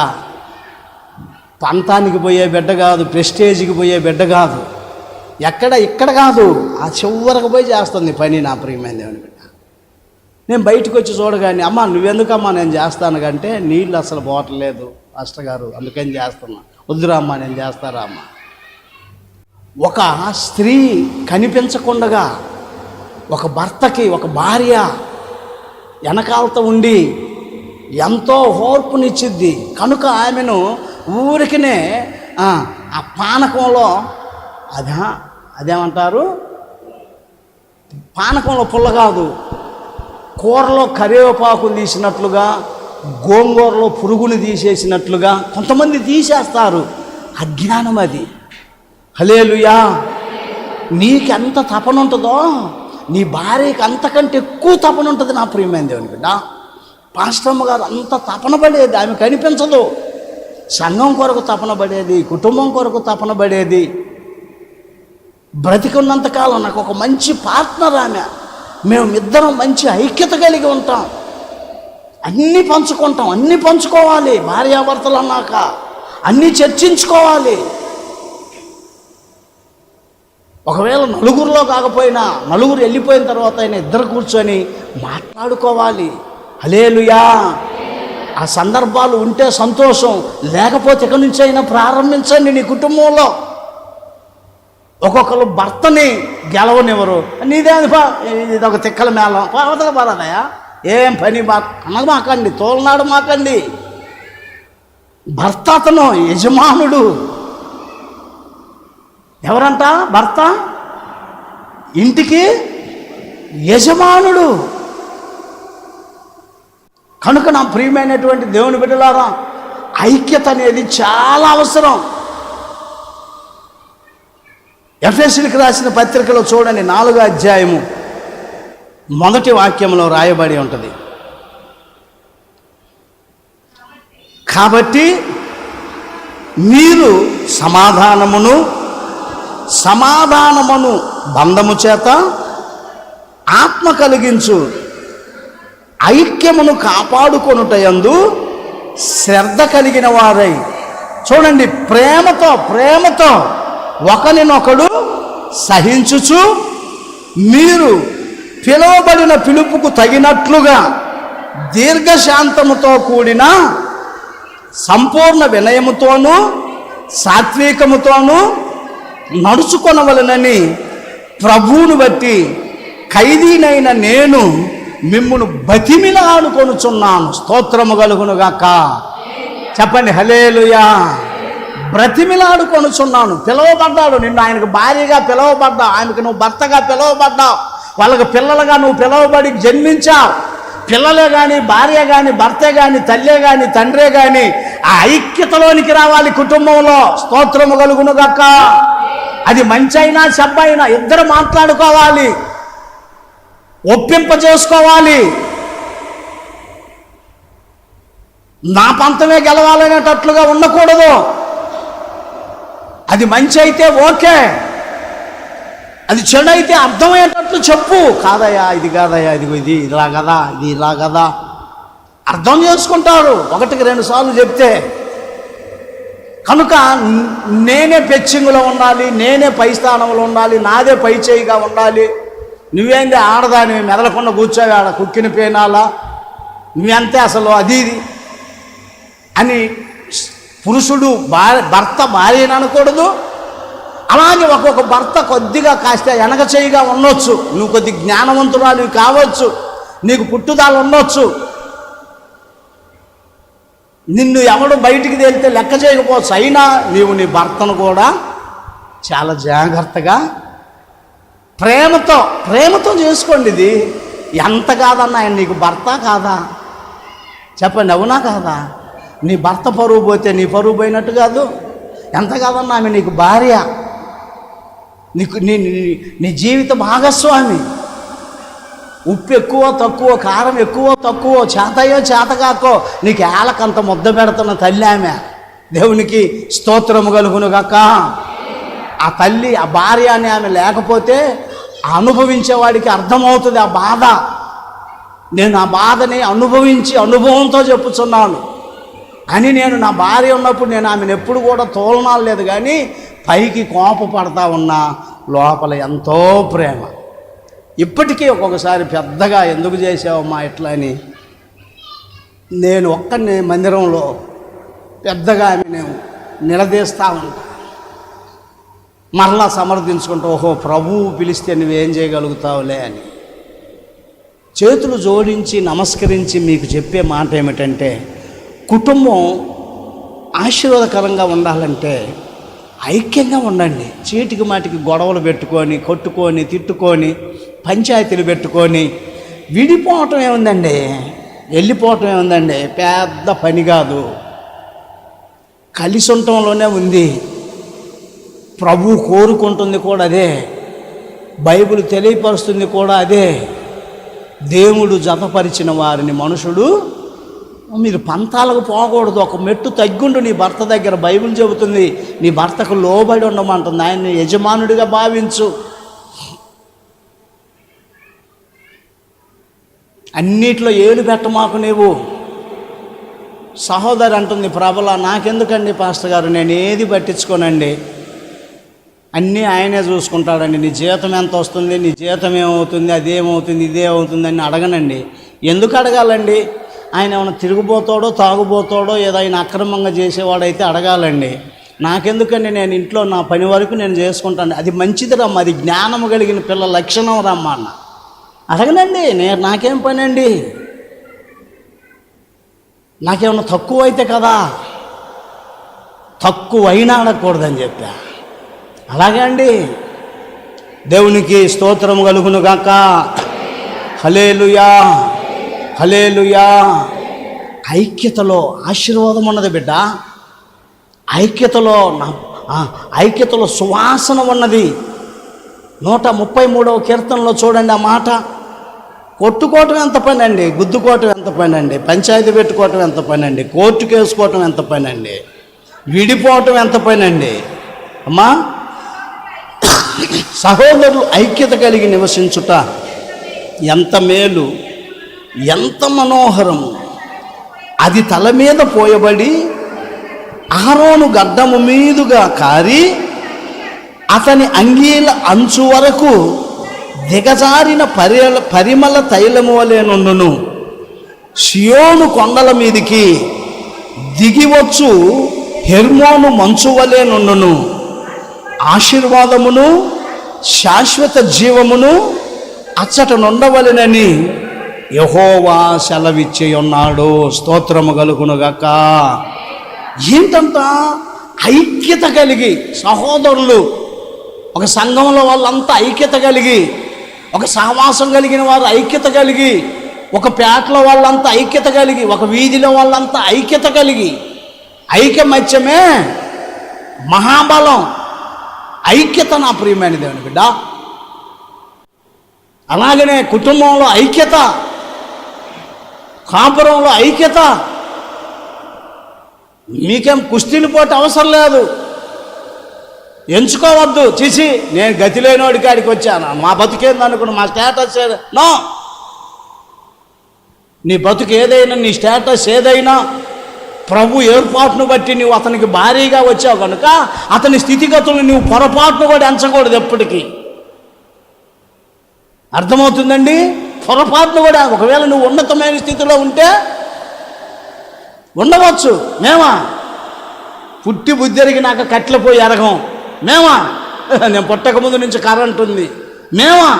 పంతానికి పోయే బిడ్డ కాదు, ప్రెస్టేజ్కి పోయే బిడ్డ కాదు, ఇక్కడ కాదు, ఆ చివరకు పోయి చేస్తుంది పని. నా ప్రియమైన దేవుని బిడ్డ, నేను బయటకు వచ్చి చూడగానే, అమ్మ నువ్వెందుకమ్మా నేను చేస్తాను కంటే, నీళ్ళు అసలు పోవట్లేదు మాస్టర్ గారు, అందుకని చేస్తున్నా. వద్దురా అమ్మా, నేను చేస్తారా అమ్మ. ఒక స్త్రీ కనిపించకుండగా ఒక భర్తకి, ఒక భార్య వెనకాలతో ఉండి ఎంతో ఓర్పునిచ్చిద్ది. కనుక ఆమెను ఊరికినే ఆ పానకంలో అదేమంటారు, పానకంలో పుల్ల కాదు, కూరలో కరివేపాకుని తీసినట్లుగా, గోంగూరలో పురుగుని తీసేసినట్లుగా కొంతమంది తీసేస్తారు. అజ్ఞానం అది. హల్లెలూయా. నీకెంత తపన ఉంటుందో నీ భార్యకి అంతకంటే ఎక్కువ తపన ఉంటుంది. నా ప్రియమైన దేవుని బిడ్డ, పాస్టమ్మ గారు అంత తపన పడేది, ఆమె కనిపించదు. సంఘం కొరకు తపన పడేది, కుటుంబం కొరకు తపన పడేది. బ్రతికున్నంతకాలం నాకు ఒక మంచి పార్ట్నర్ ఆమె, మేమిద్దరం మంచి ఐక్యత కలిగి ఉంటాం, అన్నీ పంచుకుంటాం, అన్నీ పంచుకోవాలి. భార్యాభర్తలు అన్నాక అన్నీ చర్చించుకోవాలి. ఒకవేళ నలుగురిలో కాకపోయినా, నలుగురు వెళ్ళిపోయిన తర్వాత అయినా ఇద్దరు కూర్చొని మాట్లాడుకోవాలి. హల్లెలూయా. ఆ సందర్భాలు ఉంటే సంతోషం, లేకపోతే ఇక్కడి నుంచి అయినా ప్రారంభించండి నీ కుటుంబంలో. ఒక్కొక్కరు భర్తని గెలవనివ్వరు. నీదేందిపా, ఇది ఒక తిక్కల మేళం, అవతల పరాదయా, ఏం పని అనమాకండి, తోలనాడు మాకండి. భర్త అతను యజమానుడు. ఎవరంట? భర్త ఇంటికి యజమానుడు. కనుక నా ప్రియమైనటువంటి దేవుని బిడ్డలారా, ఐక్యత అనేది చాలా అవసరం. ఎఫెసీయులకు రాసిన పత్రికలో చూడండి, 4వ అధ్యాయము 1వ వాక్యంలో రాయబడి ఉంటుంది. కాబట్టి మీరు సమాధానమును బంధము చేత ఆత్మ కలిగించు ఐక్యమును కాపాడుకొనుటయందు శ్రద్ధ కలిగిన వారై. చూడండి, ప్రేమతో ఒకరినొకడు సహించుచు, మీరు పిలువబడిన పిలుపుకు తగినట్లుగా దీర్ఘశాంతముతో కూడిన సంపూర్ణ వినయముతోనూ సాత్వికముతోనూ నడుచుకొనవలనని ప్రభువును బట్టి ఖైదీనైన నేను మిమ్మును బతిమిలాడుకొనుచున్నాను. స్తోత్రము కలుగునుగాక. చెప్పండి హల్లెలూయా. బ్రతిమిలాడుకొనుచున్నాను. పిలువబడ్డాడు, నిన్ను ఆయనకు భార్యగా పిలువబడ్డావు, ఆయనకు నువ్వు భర్తగా పిలువబడ్డావు, వాళ్ళకు పిల్లలుగా నువ్వు పిలువబడి జన్మించావు. పిల్లలే కానీ, భార్య కానీ, భర్తే కానీ, తల్లే కానీ, తండ్రే కానీ ఆ ఐక్యతలోనికి రావాలి కుటుంబంలో. స్తోత్రము కలుగునుగాక. అది మంచి అయినా చెడ్డైనా ఇద్దరు మాట్లాడుకోవాలి, ఒప్పింపజేసుకోవాలి. నా పంతమే గెలవాలనేటట్లుగా ఉండకూడదు. అది మంచి అయితే ఓకే, అది చెడు అయితే అర్థమయ్యేటట్లు చెప్పు. కాదయ్యా, ఇది కాదయ్యా, ఇది ఇలా కదా, ఇది ఇలా కదా, అర్థం చేసుకుంటారు 1కి 2 సార్లు చెప్తే. కనుక నేనే పెచ్చింగులో ఉండాలి, నేనే పై స్థానంలో ఉండాలి, నాదే పై చేయిగా ఉండాలి. నువ్వేంది ఆడదాని మెదలకుండా కూర్చోవి ఆడ కుక్కిన పేనాలా, నువ్వెంతే అసలు అది ఇది అని పురుషుడు భర్త భార్యని అనకూడదు, అలాగే ఒక్కొక్క భర్త కొద్దిగా కాస్త వెనక చేయిగా ఉండొచ్చు, నువ్వు కొద్ది జ్ఞానవంతురాలు కావచ్చు, నీకు పుట్టుదల ఉండొచ్చు, నిన్ను ఎవడు బయటికి తేలితే లెక్క చేయకపోవచ్చు, అయినా నీవు నీ భర్తను కూడా చాలా జాగ్రత్తగా ప్రేమతో చేసుకోండి. ఇది ఎంత కాదన్నా ఆయన నీకు భర్త కాదా? చెప్పండి, అవునా కాదా? నీ భర్త పరువు పోతే నీ పరువు పోయినట్టు కాదు. ఎంత కాదన్నా ఆమె నీకు భార్య, నీకు నీ జీవిత భాగస్వామి. ఉప్పు ఎక్కువ తక్కువ, కారం ఎక్కువ తక్కువ, చేతయో చేతగాకో నీకు ఏలకంత ముద్ద పెడుతున్న తల్లి ఆమె. దేవునికి స్తోత్రము కలుగును గాక. ఆ తల్లి, ఆ భార్య అని ఆమె లేకపోతే అనుభవించేవాడికి అర్థమవుతుంది ఆ బాధ. నేను ఆ బాధని అనుభవంతో చెప్పుచున్నాను. అని నేను నా భార్య ఉన్నప్పుడు నేను ఆమెను ఎప్పుడు కూడా తోలనాలు లేదు, కానీ పైకి కోపపడతా ఉన్నా లోపల ఎంతో ప్రేమ. ఇప్పటికీ ఒక్కొక్కసారి పెద్దగా ఎందుకు చేసావమ్మా ఇట్లా అని నేను ఒక్కడిని మందిరంలో పెద్దగా ఆమె నిలదీస్తూ ఉంటా. మరలా సమర్థించుకుంటూ, ఓహో ప్రభువు పిలిస్తే నువ్వేం చేయగలుగుతావులే అని చేతులు జోడించి నమస్కరించి మీకు చెప్పే మాట ఏమిటంటే, కుటుంబం ఆశీర్వాదకరంగా ఉండాలంటే ఐక్యంగా ఉండండి. చీటికి మాటికి గొడవలు పెట్టుకొని, కొట్టుకొని, తిట్టుకొని, పంచాయతీలు పెట్టుకొని విడిపోవటం ఏముందండి, వెళ్ళిపోవటం ఏముందండి, పెద్ద పని కాదు. కలిసి ఉండటంలోనే ఉంది. ప్రభు కోరుకుంటుంది కూడా అదే, బైబిల్ తెలియపరుస్తుంది కూడా అదే. దేవుడు జతపరిచిన వారిని మనుషుడు, మీరు పంతాలకు పోకూడదు, ఒక మెట్టు తగ్గుండు నీ భర్త దగ్గర. బైబిల్ చెబుతుంది నీ భర్తకు లోబడి ఉండమంటుంది, ఆయన్ని యజమానుడిగా భావించు. అన్నిట్లో ఏలు పెట్టమాకు నీవు. సహోదరి అంటుంది, ప్రబల నాకెందుకండి పాస్టర్ గారు, నేను ఏది పట్టించుకోనండి, అన్నీ ఆయనే చూసుకుంటాడండి. నీ జీతం ఎంత వస్తుంది, నీ జీతం ఏమవుతుంది, అదేమవుతుంది, ఇదేమవుతుంది అని అడగనండి. ఎందుకు అడగాలండి? ఆయన ఏమైనా తిరిగిపోతాడో తాగుపోతాడో ఏదో ఆయన అక్రమంగా చేసేవాడైతే అడగాలండి. నాకెందుకండి, నేను ఇంట్లో నా పని వరకు నేను చేసుకుంటాను. అది మంచిది రమ్మ, అది జ్ఞానము కలిగిన పిల్ల లక్షణం రమ్మ అన్న. అడగనండి, నాకేం పని అండి, నాకేమన్నా తక్కువ అయితే కదా, తక్కువైనా అడగకూడదని చెప్పా. అలాగే అండి, దేవునికి స్తోత్రం కలుగును గాక. హల్లెలూయా, హల్లెలూయా. ఐక్యతలో ఆశీర్వాదం ఉన్నది బిడ్డ. ఐక్యతలో సువాసన ఉన్నది. 133వ కీర్తనలో చూడండి ఆ మాట. కొట్టుకోవటం ఎంత పని అండి, గుద్దుకోవటం ఎంత పని అండి, పంచాయతీ పెట్టుకోవటం ఎంత పని అండి, కోర్టుకు వేసుకోవటం ఎంత పని అండి, విడిపోవటం ఎంత పని అండి. అమ్మా, సహోదరులు ఐక్యత కలిగి నివసించుట ఎంత మేలు, ఎంత మనోహరము. అది తల మీద పోయబడి అహరోను గడ్డము మీదుగా కారి అతని అంగీల అంచు వరకు దిగజారిన పరిమళ తైలము వలె నుండును. సియోను కొండల మీదికి దిగివచ్చు హెర్మోను మంచు వలె నుండును. ఆశీర్వాదమును శాశ్వత జీవమును అచ్చట నుండవలెనని యెహోవా సెలవిచ్చి ఉన్నాడు. స్తోత్రము కలుగునుగాక. ఏంటంత ఐక్యత కలిగి సహోదరులు, ఒక సంఘంలో వాళ్ళంతా ఐక్యత కలిగి, ఒక సహవాసం కలిగిన వారు ఐక్యత కలిగి, ఒక పేటలో వాళ్ళంతా ఐక్యత కలిగి, ఒక వీధిలో వాళ్ళంతా ఐక్యత కలిగి. ఐకమత్యమే మహాబలం. ఐక్యత నా ప్రియమైన దేవుని బిడ్డ. అలాగనే కుటుంబంలో ఐక్యత, కాపురంలో ఐక్యత. మీకేం కుస్తీలు పోటీ అవసరం లేదు, ఎంచుకోవద్దు. చేసి నేను గతి లేనివాడి కాడికి వచ్చాను, మా బతుకేంది అనుకున్నా, మా స్టేటస్ నో. నీ బతుకు ఏదైనా, నీ స్టేటస్ ఏదైనా ప్రభు ఏర్పాటును బట్టి నువ్వు అతనికి భారీగా వచ్చావు కనుక అతని స్థితిగతులను నువ్వు పొరపాటును కూడా ఎంచకూడదు ఎప్పటికీ. అర్థమవుతుందండి? పొరపాటును కూడా. ఒకవేళ నువ్వు ఉన్నతమైన స్థితిలో ఉంటే ఉండవచ్చు. మేమా పుట్టి బుద్ధిరికి నాకు కట్టెలు పోయి ఎరగం. మేమా నేను పుట్టకముందు నుంచి కరెంట్ ఉంది. మేమా?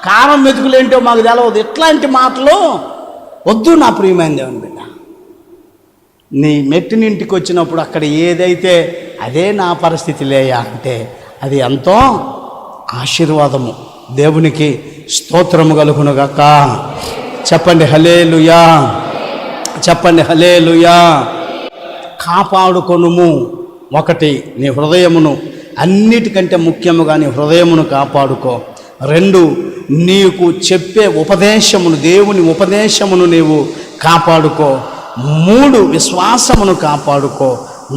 కారం మెతుకులేంటో మాకు తెలవదు. ఇట్లాంటి మాటలు వద్దు నా ప్రియమైన దేవుని బిడ్డ. నీ మెట్టినింటికి వచ్చినప్పుడు అక్కడ ఏదైతే అదే నా పరిస్థితి లేయా అంటే అది ఎంతో ఆశీర్వాదము. దేవునికి స్తోత్రము కలుగునుగాక. చెప్పండి హల్లెలూయా, చెప్పండి హల్లెలూయా. కాపాడుకొనుము. ఒకటి, నీ హృదయమును అన్నిటికంటే ముఖ్యముగా నీ హృదయమును కాపాడుకో. రెండు, నీకు చెప్పే ఉపదేశమును, దేవుని ఉపదేశమును నీవు కాపాడుకో. మూడు, విశ్వాసమును కాపాడుకో.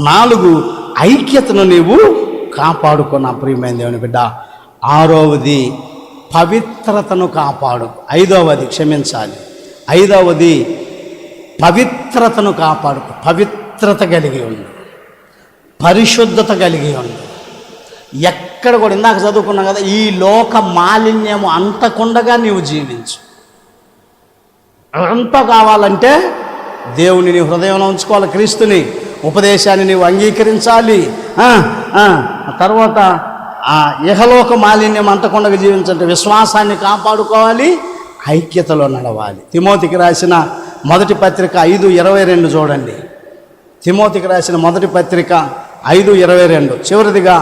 నాలుగు, ఐక్యతను నీవు కాపాడుకో నా ప్రియమైన దేవుని బిడ్డ. ఆరవది, పవిత్రతను కాపాడు. ఐదవది పవిత్రతను కాపాడుకో. పవిత్రత కలిగి ఉండు, పరిశుద్ధత కలిగి ఉండు. ఎక్కడ కూడా ఇందాక చదువుకున్నాం కదా, ఈ లోక మాలిన్యము అంతకుండగా నీవు జీవించు. అంత కావాలంటే దేవుని నీ హృదయంలో ఉంచుకోవాలి, క్రీస్తుని ఉపదేశాన్ని నీవు అంగీకరించాలి. తర్వాత ఇహలోక మాలిన్యం అంతకుండగా జీవించాలంటే విశ్వాసాన్ని కాపాడుకోవాలి, ఐక్యతలో నడవాలి. తిమోతికి రాసిన మొదటి పత్రిక 5:22 చూడండి. తిమోతికి రాసిన మొదటి పత్రిక 5:22 చివరిదిగా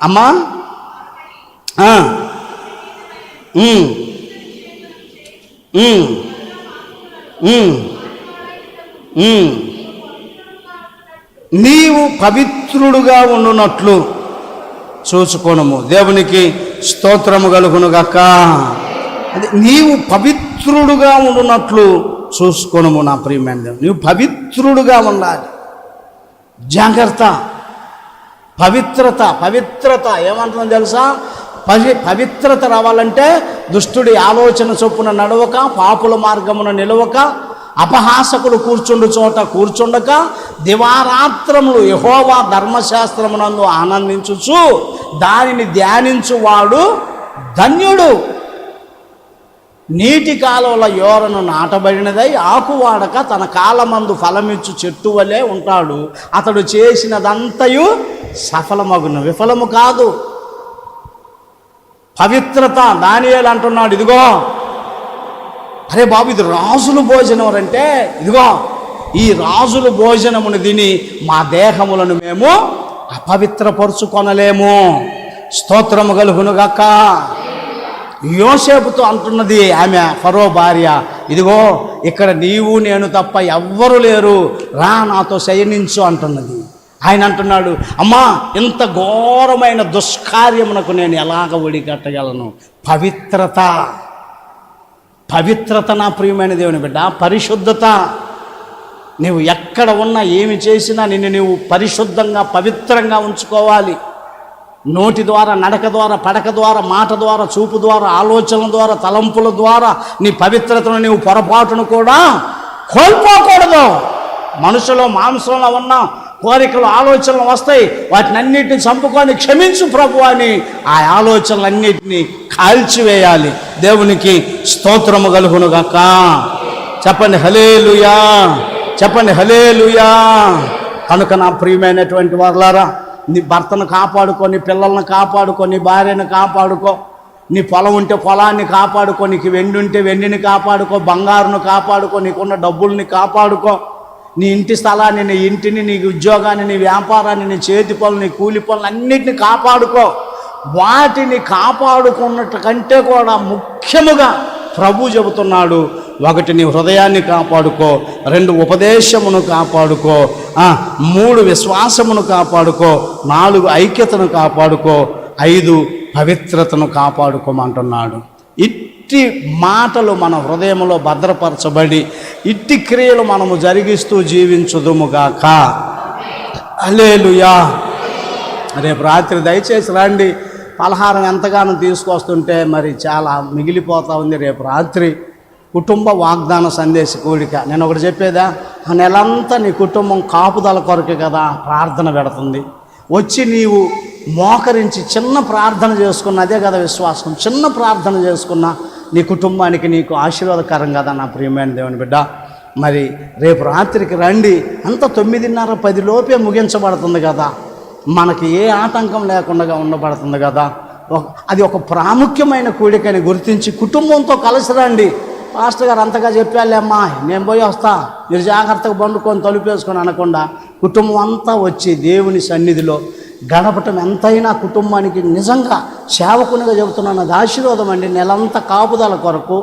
అమ్మా నీవు పవిత్రుడుగా ఉండునట్లు చూసుకోనము. దేవునికి స్తోత్రము కలుగునుగాక. అది నీవు పవిత్రుడుగా ఉండునట్లు చూసుకోనము నా ప్రియమైన దేవుడు. నీవు పవిత్రుడుగా ఉండాలి. జాగ్రత్త. పవిత్రత ఏమంటుందో తెలుసా? పవిత్రత రావాలంటే దుష్టుడి ఆలోచన చొప్పున నడవక, పాపుల మార్గమున నిలవక, అపహాసకులు కూర్చుండు చోట కూర్చుండక, దివారాత్రములు యెహోవా ధర్మశాస్త్రమునందు ఆనందించుచు దానిని ధ్యానించువాడు ధన్యుడు. నీటి కాలువల యోరను నాటబడినదై ఆకువాడక తన కాలమందు ఫలమిచ్చు చెట్టు వలె ఉంటాడు. అతడు చేసినదంతయు సఫలమగును, విఫలము కాదు. పవిత్రత. దానియేలు అంటున్నాడు, ఇదిగో అరే బాబు, ఇది రాజుల భోజనం అంటే, ఇదిగో ఈ రాజుల భోజనమును తిని మా దేహములను మేము అపవిత్రపరుచుకొనలేము. స్తోత్రము కలుగునుగాక. యోసేపుతో అంటున్నది ఆమె, ఫరో భార్య, ఇదిగో ఇక్కడ నీవు నేను తప్ప ఎవ్వరు లేరు, రా నాతో శయనించు అంటున్నది. ఆయన అంటున్నాడు, అమ్మా ఇంత ఘోరమైన దుష్కార్యమునకు నేను ఎలాగ ఒడిగట్టగలను? పవిత్రత నా ప్రియమైన దేవుని బిడ్డ. పరిశుద్ధత. నీవు ఎక్కడ ఉన్నా ఏమి చేసినా నిన్ను నీవు పరిశుద్ధంగా పవిత్రంగా ఉంచుకోవాలి. నోటి ద్వారా, నడక ద్వారా, పడక ద్వారా, మాట ద్వారా, చూపు ద్వారా, ఆలోచనల ద్వారా, తలంపుల ద్వారా నీ పవిత్రతను నీవు పొరపాటును కూడా కోల్పోకూడదు. మనుషులు మాంసంలో ఉన్న కోరికలు, ఆలోచనలు వస్తాయి, వాటిని అన్నిటిని చంపుకొని క్షమించు ప్రభు అని ఆ ఆలోచనలన్నిటినీ కాల్చివేయాలి. దేవునికి స్తోత్రము కలుగునుగాక. చెప్పండి హల్లెలూయా, చెప్పండి హల్లెలూయా. కనుక నా ప్రియమైనటువంటి వారలారా, నీ భర్తను కాపాడుకో, నీ పిల్లలను కాపాడుకో, నీ భార్యను కాపాడుకో, నీ పొలం ఉంటే పొలాన్ని కాపాడుకో, నీకు వెండి ఉంటే వెండిని కాపాడుకో, బంగారును కాపాడుకో, నీకున్న డబ్బుల్ని కాపాడుకో, నీ ఇంటి స్థలాన్ని, నీ ఇంటిని, నీ ఉద్యోగాన్ని, నీ వ్యాపారాన్ని, నీ చేతి పనులు, నీ కూలి పనులు అన్నిటిని కాపాడుకో. వాటిని కాపాడుకున్నట్టు కంటే కూడా ముఖ్యముగా ప్రభు చెబుతున్నాడు, ఒకటి నీ హృదయాన్ని కాపాడుకో, రెండు ఉపదేశమును కాపాడుకో, మూడు విశ్వాసమును కాపాడుకో, నాలుగు ఐక్యతను కాపాడుకో, ఐదు పవిత్రతను కాపాడుకోమంటున్నాడు. ఇట్టి మాటలు మన హృదయంలో భద్రపరచబడి ఇట్టి క్రియలు మనము జరిగిస్తూ జీవించుదుముగాక. హల్లెలూయా. రేపు రాత్రి దయచేసి రండి. పలహారం ఎంతగానో తీసుకొస్తుంటే మరి చాలా మిగిలిపోతూ ఉంది. రేపు రాత్రి కుటుంబ వాగ్దాన సందేశ కూడిక. నేను ఒకటి చెప్పేదా, ఆ నెలంతా నీ కుటుంబం కాపుదల కొరకే కదా ప్రార్థన పెడుతుంది. వచ్చి నీవు మోకరించి చిన్న ప్రార్థన చేసుకున్న, అదే కదా విశ్వాసం. చిన్న ప్రార్థన చేసుకున్న నీ కుటుంబానికి నీకు ఆశీర్వాదకరం కదా నా ప్రియమైన దేవుని బిడ్డ. మరి రేపు రాత్రికి రండి. అంత 9:30, 10 లోపే ముగించబడుతుంది కదా. మనకి ఏ ఆటంకం లేకుండా ఉండబడుతుంది కదా. అది ఒక ప్రాముఖ్యమైన కూడికని గుర్తించి కుటుంబంతో కలిసి రండి. పాస్టర్ గారు అంతగా చెప్పాలేమ్మా, నేను పోయి వస్తా, మీరు జాగ్రత్తగా బండుకొని తలుపేసుకొని అనకుండా కుటుంబం అంతా వచ్చి దేవుని సన్నిధిలో గడపటం ఎంతైనా కుటుంబానికి నిజంగా సేవకునిగా చెబుతున్నాను, అది ఆశీర్వాదం అండి. నెలంతా కాపుదల కొరకు,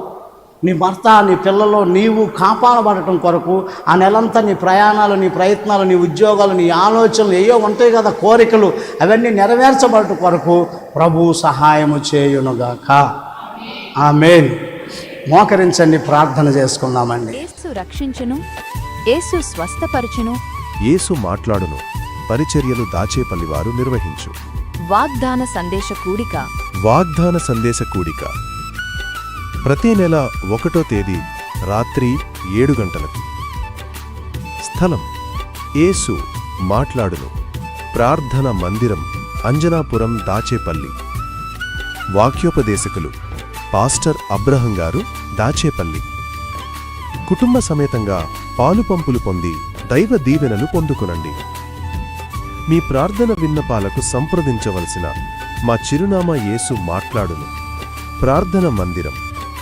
నీ భర్త నీ పిల్లలు నీవు కాపాడబడటం కొరకు ఆ నెలంతా నీ ప్రయాణాలు, నీ ప్రయత్నాలు, నీ ఉద్యోగాలు, నీ ఆలోచనలు ఏవో ఉంటాయి కదా, కోరికలు, అవన్నీ నెరవేర్చబడటం కొరకు ప్రభువు సహాయము చేయునుగాక. ఆమేన్. మోకరించండి, ప్రార్థన చేసుకుందామండి. యేసు రక్షించును, యేసు స్వస్థపరచును, యేసు మాట్లాడును పరిచర్యలు దాచేపల్లి వారు నిర్వహించు వాగ్దాన సందేశ కూడిక. వాగ్దాన సందేశ కూడిక ప్రతి నెల 1వ తేదీ రాత్రి 7 గంటలకు. స్థలం యేసు మాట్లాడును ప్రార్థన మందిరం, అంజనాపురం, దాచేపల్లి. వాక్యోపదేశకులు పాస్టర్ అబ్రహం గారు, దాచేపల్లి. కుటుంబ సమేతంగా పాలుపంపులు పొంది దైవ దీవెనలు పొందుకునండి. మీ ప్రార్థన విన్నపాలకు సంప్రదించవలసిన మా చిరునామా యేసు మాట్లాడును ప్రార్థన మందిరం,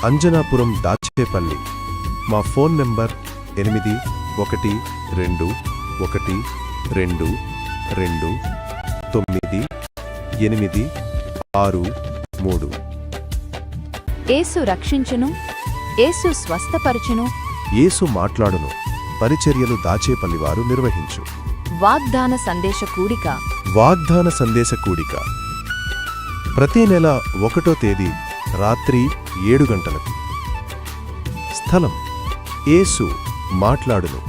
అంజనాపురం, దాచేపల్లి. మా ఫోన్ నంబర్ 8112298663. యేసు రక్షించును, యేసు స్వస్థపరచును, యేసు మాట్లాడును పరిచర్యలు దాచేపల్లి వారు నిర్వహించు వాగ్దాన సందేశ కూడిక. వాగ్దాన సందేశ కూడిక ప్రతి నెల 1వ తేదీ రాత్రి 7 గంటలకు. స్థలం యేసు మాట్లాడును